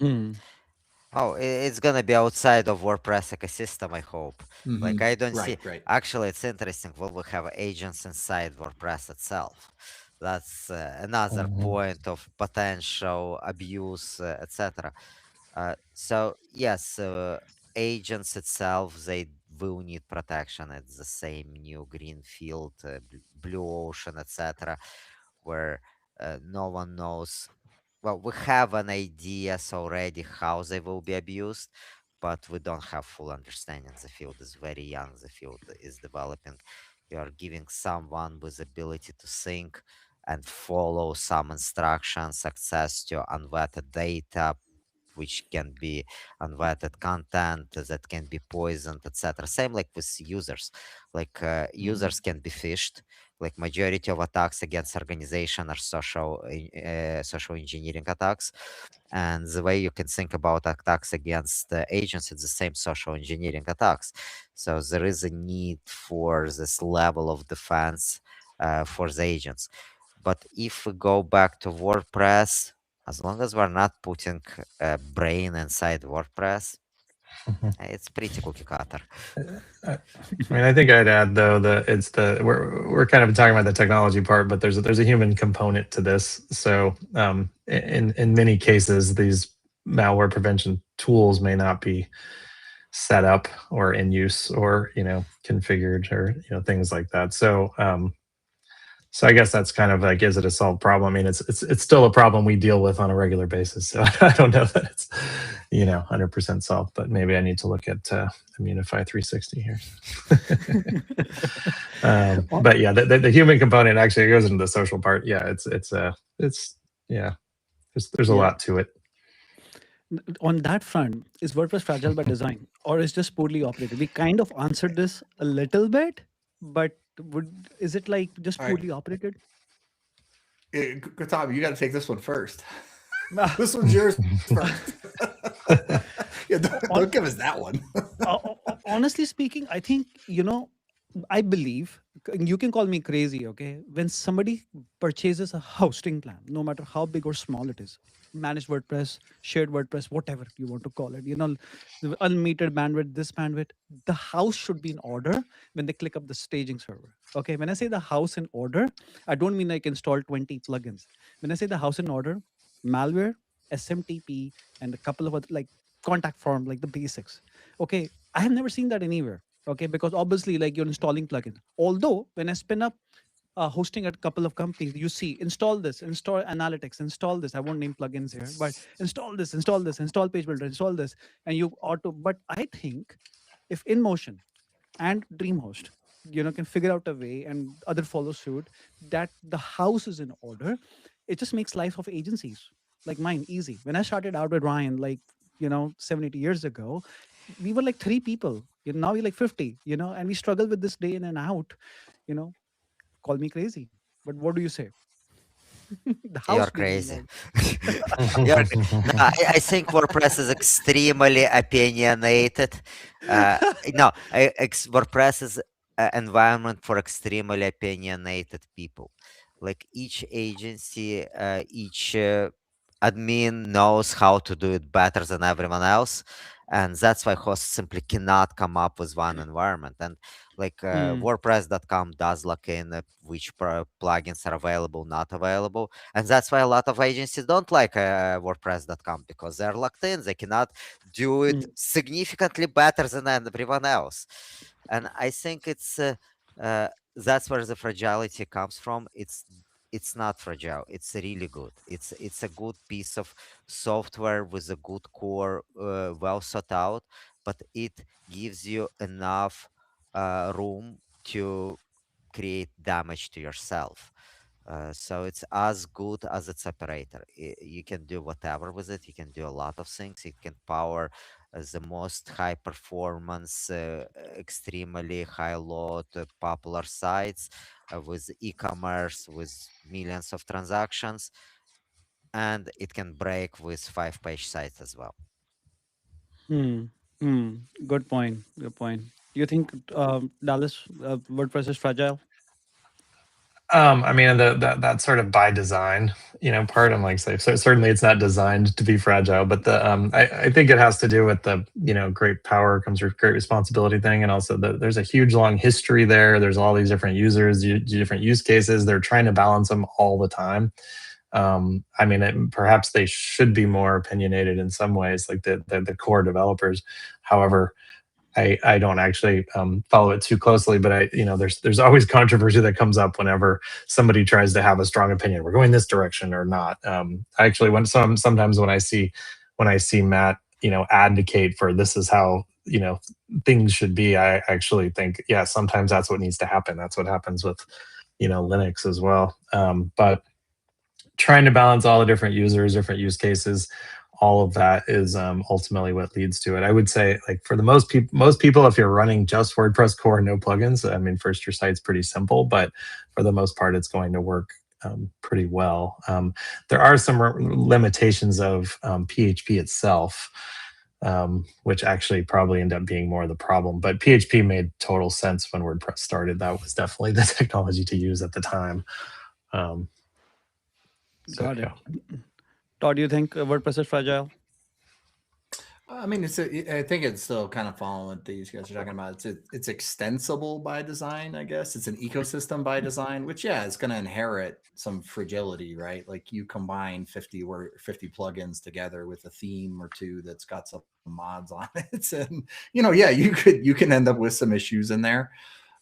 Hmm. Oh, it's gonna be outside of WordPress ecosystem, I hope. Like I don't see. Right. Actually, it's interesting. Will we have agents inside WordPress itself? That's another point of potential abuse, etc. So yes, agents itself, they will need protection. It's the same new green field, blue ocean, etc., where no one knows. Well, we have an ideas already how they will be abused, but we don't have full understanding. The field is very young. The field is developing. You are giving someone with ability to think and follow some instructions, access to unvetted data, which can be unvetted content that can be poisoned, etc. Same like with users. Like users can be phished. Like majority of attacks against organization are social engineering attacks. And the way you can think about attacks against agents is the same social engineering attacks. So there is a need for this level of defense for the agents. But if we go back to WordPress, as long as we're not putting a brain inside WordPress, it's pretty cookie cutter. I mean, I think I'd add though that we're kind of talking about the technology part, but there's a human component to this. So in many cases, these malware prevention tools may not be set up or in use or configured or things like that. So so I guess that's kind of like, is it a solved problem? I mean, it's still a problem we deal with on a regular basis. So I don't know that it's 100% solved, but maybe I need to look at Imunify360 here. But yeah, the human component actually goes into the social part. Yeah, there's a lot to it. On that front, is WordPress fragile by design, or is just poorly operated? We kind of answered this a little bit, but is it like just poorly operated? Gautam, you got to take this one first. This one's yours first. Yeah, don't give us that one. Honestly speaking, I think, I believe, you can call me crazy, okay? When somebody purchases a hosting plan, no matter how big or small it is, managed WordPress, shared WordPress, whatever you want to call it, the unmetered bandwidth, this bandwidth, the house should be in order when they click up the staging server. Okay, when I say the house in order, I don't mean like install 20 plugins. When I say the house in order, malware, SMTP, and a couple of other, like contact form, like the basics. Okay, I have never seen that anywhere. Okay, because obviously, like, you're installing plugins. Although when I spin up hosting at a couple of companies, you see install this, install analytics, install this. I won't name plugins here, but install this, install page builder, install this, and you auto. But I think if InMotion and DreamHost, can figure out a way, and other follow suit, that the house is in order, it just makes life of agencies like mine easy. When I started out with Ryan, like 7-8 years ago, we were like 3 people. Now we're like 50. And we struggle with this day in and out. Call me crazy, but what do you say? The house You're crazy. I think WordPress is extremely opinionated. WordPress is an environment for extremely opinionated people. Like each agency, each admin knows how to do it better than everyone else. And that's why hosts simply cannot come up with one environment. And like WordPress.com does lock in which plugins are available, not available. And that's why a lot of agencies don't like WordPress.com, because they're locked in. They cannot do it significantly better than everyone else. And I think it's that's where the fragility comes from. It's not fragile. It's really good. It's a good piece of software with a good core, well thought out, but it gives you enough room to create damage to yourself. So it's as good as its operator. You can do whatever with it. You can do a lot of things. It can power the most high performance, extremely high load popular sites with e-commerce, with millions of transactions. And it can break with 5-page sites as well. Good point. Good point. Do you think, Dallas, WordPress is fragile? I mean, that sort of by design, part I'm like, so certainly it's not designed to be fragile, but I think it has to do with the, great power comes with great responsibility thing. And also there's a huge long history there. There's all these different users, different use cases. They're trying to balance them all the time. I mean, perhaps they should be more opinionated in some ways, like the core developers. However, I don't actually follow it too closely, but there's always controversy that comes up whenever somebody tries to have a strong opinion. We're going this direction or not. Actually, sometimes when I see Matt, advocate for this is how things should be, I actually think, yeah, sometimes that's what needs to happen. That's what happens with Linux as well. But trying to balance all the different users, different use cases, all of that is ultimately what leads to it. I would say, like, for the most people, if you're running just WordPress core, no plugins, I mean, first, your site's pretty simple, but for the most part, it's going to work pretty well. There are some limitations of PHP itself, which actually probably end up being more of the problem. But PHP made total sense when WordPress started. That was definitely the technology to use at the time. Got it. Todd, do you think WordPress is fragile? I mean, I think it's still kind of following what these guys are talking about. It's extensible by design, I guess. It's an ecosystem by design, which, yeah, it's going to inherit some fragility, right? Like, you combine 50 plugins together with a theme or two that's got some mods on it, and yeah, you can end up with some issues in there.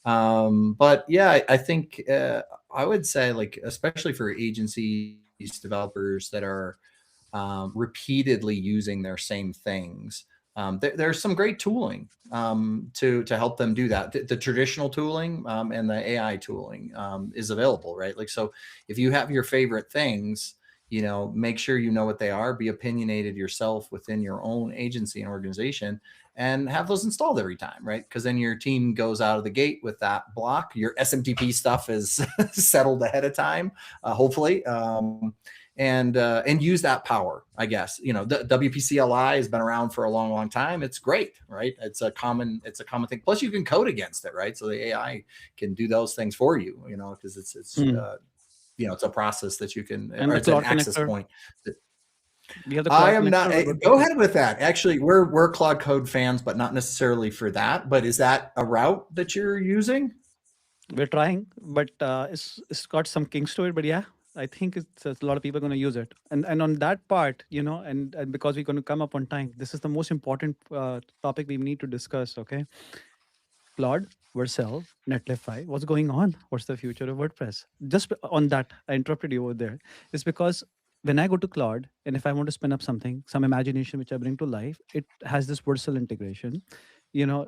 But yeah, I think I would say, like, especially for agencies, developers that are repeatedly using their same things, there's some great tooling to help them do that. The traditional tooling and the AI tooling is available, right? Like, so if you have your favorite things, make sure you know what they are, be opinionated yourself within your own agency and organization, and have those installed every time, right? Because then your team goes out of the gate with that block. Your SMTP stuff is settled ahead of time, hopefully. And use that power, I guess. The WPCLI has been around for a long, long time. It's great, right? It's a common thing. Plus, you can code against it, right? So the AI can do those things for you, because it's it's a process that you can, And or the it's an Cloud access connector. point. We have the I Cloud am not. connector. Go ahead with that. Actually, we're Claude Code fans, but not necessarily for that. But is that a route that you're using? We're trying, but it's got some kinks to it. But yeah, I think it's a lot of people are going to use it. And on that part, and because we're going to come up on time, this is the most important topic we need to discuss. Okay, Claude Vercel Netlify. What's going on? What's the future of WordPress? Just on that, I interrupted you over there. It's because when I go to Claude, and if I want to spin up something, some imagination which I bring to life, it has this Vercel integration,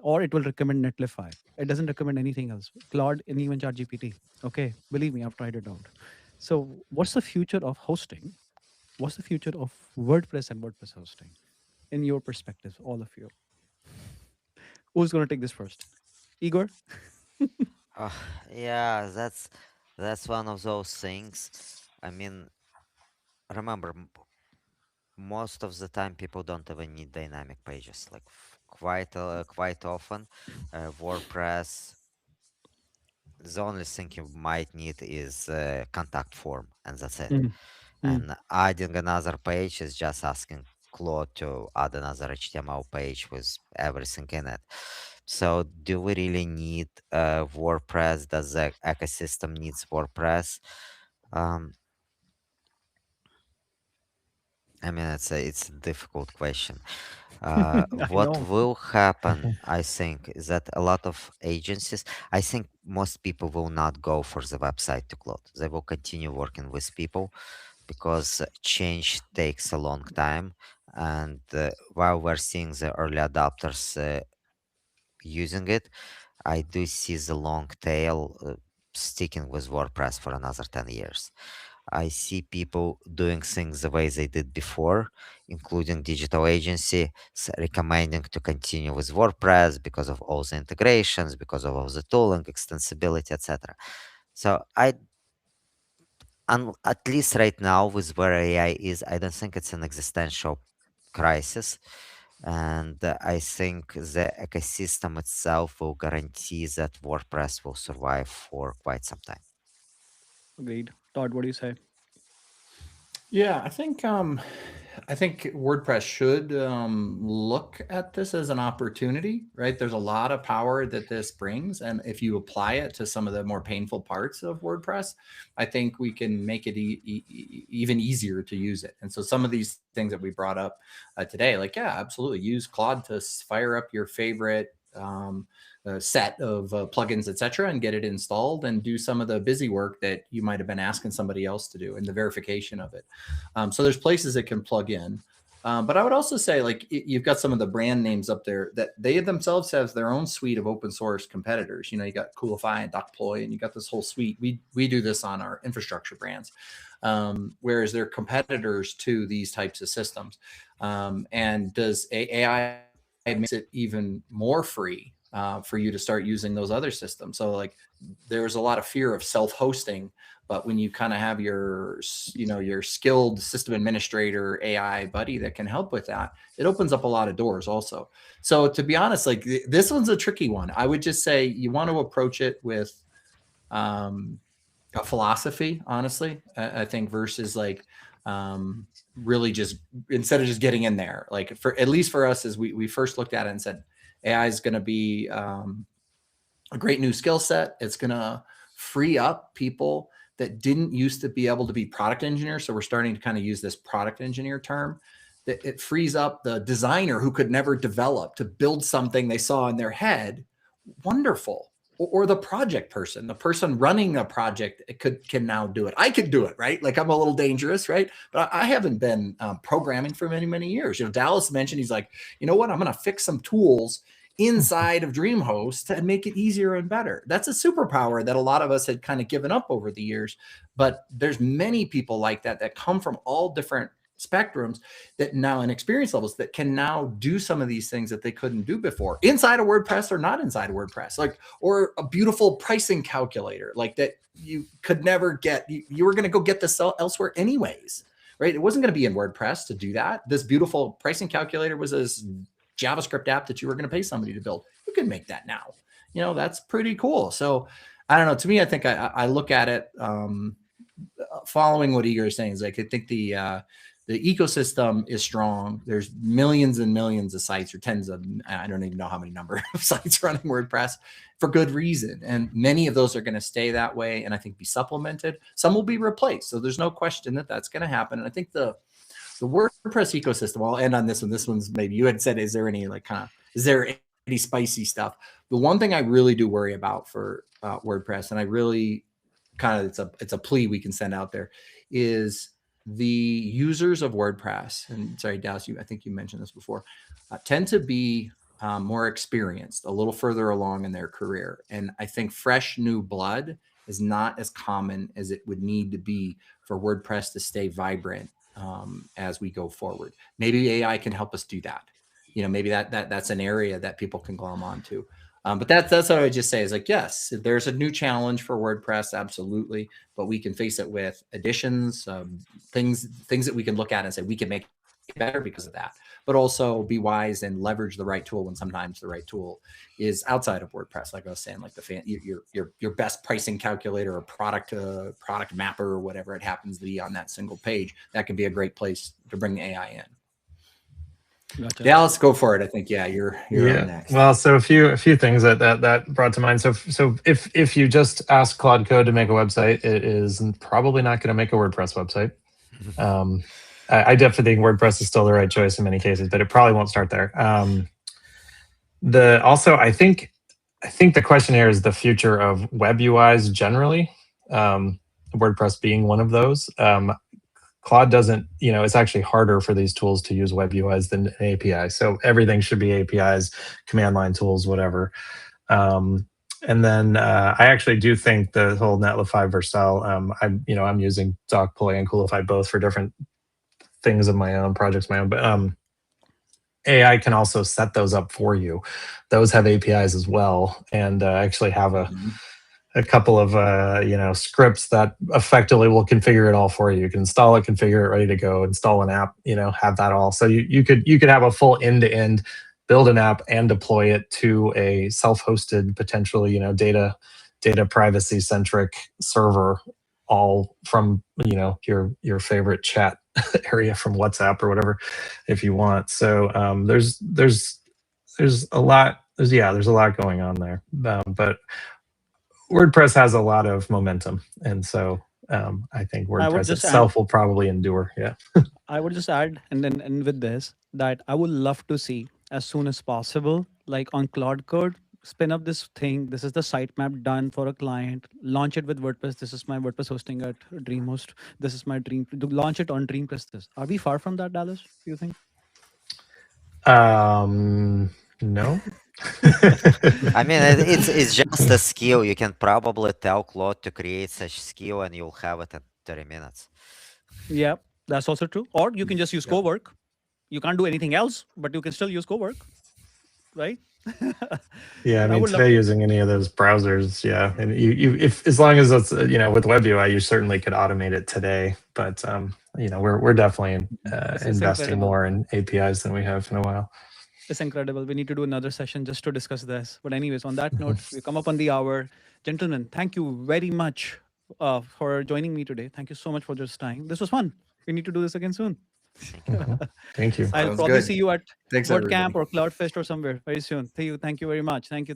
or it will recommend Netlify. It doesn't recommend anything else. Claude and even ChatGPT. Okay, believe me, I've tried it out. So, what's the future of hosting? What's the future of WordPress and WordPress hosting, in your perspective, all of you? Who's going to take this first? Igor? Yeah, that's one of those things. I mean, remember, most of the time people don't even need dynamic pages. Like, quite often, WordPress, the only thing you might need is a contact form, and that's it. Mm. And adding another page is just asking Claude to add another HTML page with everything in it. So, do we really need WordPress? Does the ecosystem needs WordPress? Um, I mean, it's a difficult question. I What know. will happen, I think, is that a lot of agencies, I think most people will not go for the website to Claude. They will continue working with people because change takes a long time. And while we're seeing the early adopters using it, I do see the long tail sticking with WordPress for another 10 years. I see people doing things the way they did before, including digital agency recommending to continue with WordPress because of all the integrations, because of all the tooling, extensibility, etc. So at least right now, with where AI is, I don't think it's an existential crisis. And I think the ecosystem itself will guarantee that WordPress will survive for quite some time. Agreed. Todd, what do you say? Yeah, I think WordPress should look at this as an opportunity, right? There's a lot of power that this brings, and if you apply it to some of the more painful parts of WordPress, I think we can make it even easier to use it. And so some of these things that we brought up today, like, yeah, absolutely, use Claude to fire up your favorite set of plugins, etc., and get it installed and do some of the busy work that you might have been asking somebody else to do and the verification of it. So there's places it can plug in. But I would also say, like, you've got some of the brand names up there that they themselves have their own suite of open source competitors. You know, you got Coolify and Deploy, and you got this whole suite. We do this on our infrastructure brands, whereas they're competitors to these types of systems. And does AI makes it even more free for you to start using those other systems? So, like, there's a lot of fear of self-hosting. But when you kind of have your, your skilled system administrator AI buddy that can help with that, it opens up a lot of doors also. So to be honest, like, this one's a tricky one. I would just say you want to approach it with a philosophy, honestly, I think, versus like really just, instead of just getting in there, like, for at least for us, as we first looked at it and said, AI is going to be a great new skill set. It's going to free up people that didn't used to be able to be product engineers. So we're starting to kind of use this product engineer term, that it frees up the designer who could never develop to build something they saw in their head. Wonderful. Or the project person, the person running a project, can now do it. I could do it, right? Like, I'm a little dangerous, right? But I haven't been programming for many, many years. You know, Dallas mentioned, he's like, you know what? I'm going to fix some tools inside of DreamHost and make it easier and better. That's a superpower that a lot of us had kind of given up over the years. But there's many people like that come from all different spectrums, that now, in experience levels, that can now do some of these things that they couldn't do before, inside of WordPress or not inside of WordPress, like, or a beautiful pricing calculator, like, that you could never get. You were going to go get this elsewhere anyways, right? It wasn't going to be in WordPress to do that. This beautiful pricing calculator was a JavaScript app that you were going to pay somebody to build. You can make that now. You know, that's pretty cool. So I don't know. To me, I think I look at it following what Igor is saying, is like, I think the ecosystem is strong. There's millions and millions of sites, or tens of, I don't even know how many number of sites running WordPress for good reason. And many of those are going to stay that way, and I think be supplemented. Some will be replaced. So there's no question that that's going to happen. And I think the WordPress ecosystem, I'll end on this one. This one's, maybe you had said, is there any spicy stuff? The one thing I really do worry about for WordPress, and I really kind of, it's a plea we can send out there, is the users of WordPress, and sorry, Dallas, I think you mentioned this before, tend to be more experienced, a little further along in their career. And I think fresh new blood is not as common as it would need to be for WordPress to stay vibrant as we go forward. Maybe AI can help us do that. You know, maybe that's an area that people can glom onto. But that's what I would just say, is like, yes, if there's a new challenge for WordPress, absolutely, but we can face it with additions, things that we can look at and say we can make it better because of that. But also be wise and leverage the right tool when sometimes the right tool is outside of WordPress. Like I was saying, like your best pricing calculator or product mapper or whatever it happens to be on that single page, that can be a great place to bring the AI in. Gotcha. Dallas, go for it. I think, you're on next. Well, so a few things that brought to mind. So if you just ask Claude Code to make a website, it is probably not going to make a WordPress website. I definitely think WordPress is still the right choice in many cases, but it probably won't start there. Also, I think the question here is the future of web UIs generally. WordPress being one of those. Claude doesn't, it's actually harder for these tools to use web UIs than an API. So everything should be APIs, command line tools, whatever. And then I actually do think the whole Netlify Vercel, I'm using DocPloy and Coolify both for different things of my own, projects of my own, but AI can also set those up for you. Those have APIs as well, and actually have a couple of scripts that effectively will configure it all for you. You can install it, configure it, ready to go, install an app, have that all. So you could have a full end-to-end, build an app and deploy it to a self-hosted, potentially, data privacy centric server, all from your favorite chat area from WhatsApp or whatever, if you want. So there's a lot. There's a lot going on there, but WordPress has a lot of momentum, and so I think WordPress itself will probably endure. Yeah. I would just add, and then end with this, that I would love to see as soon as possible, like on Claude Code, spin up this thing. This is the sitemap done for a client. Launch it with WordPress. This is my WordPress hosting at DreamHost. This is my dream. Launch it on DreamPress. Are we far from that, Dallas? Do you think? No. I mean, it's just a skill. You can probably tell Claude to create such skill, and you'll have it in 30 minutes. Yeah, that's also true. Or you can just use Yep. cowork. You can't do anything else, but you can still use cowork, right? Yeah, I But mean, would love today to- using any of those browsers, yeah, and if as long as it's with WebUI, you certainly could automate it today. But we're definitely It's investing incredible. more in APIs than we have in a while. It's incredible. We need to do another session just to discuss this. But anyways, on that note, we come up on the hour. Gentlemen, thank you very much for joining me today. Thank you so much for this time. This was fun. We need to do this again soon. Thank you. I'll Sounds probably good. see you at Thanks, WordCamp everybody. or CloudFest or somewhere very soon. Thank you very much. Thank you.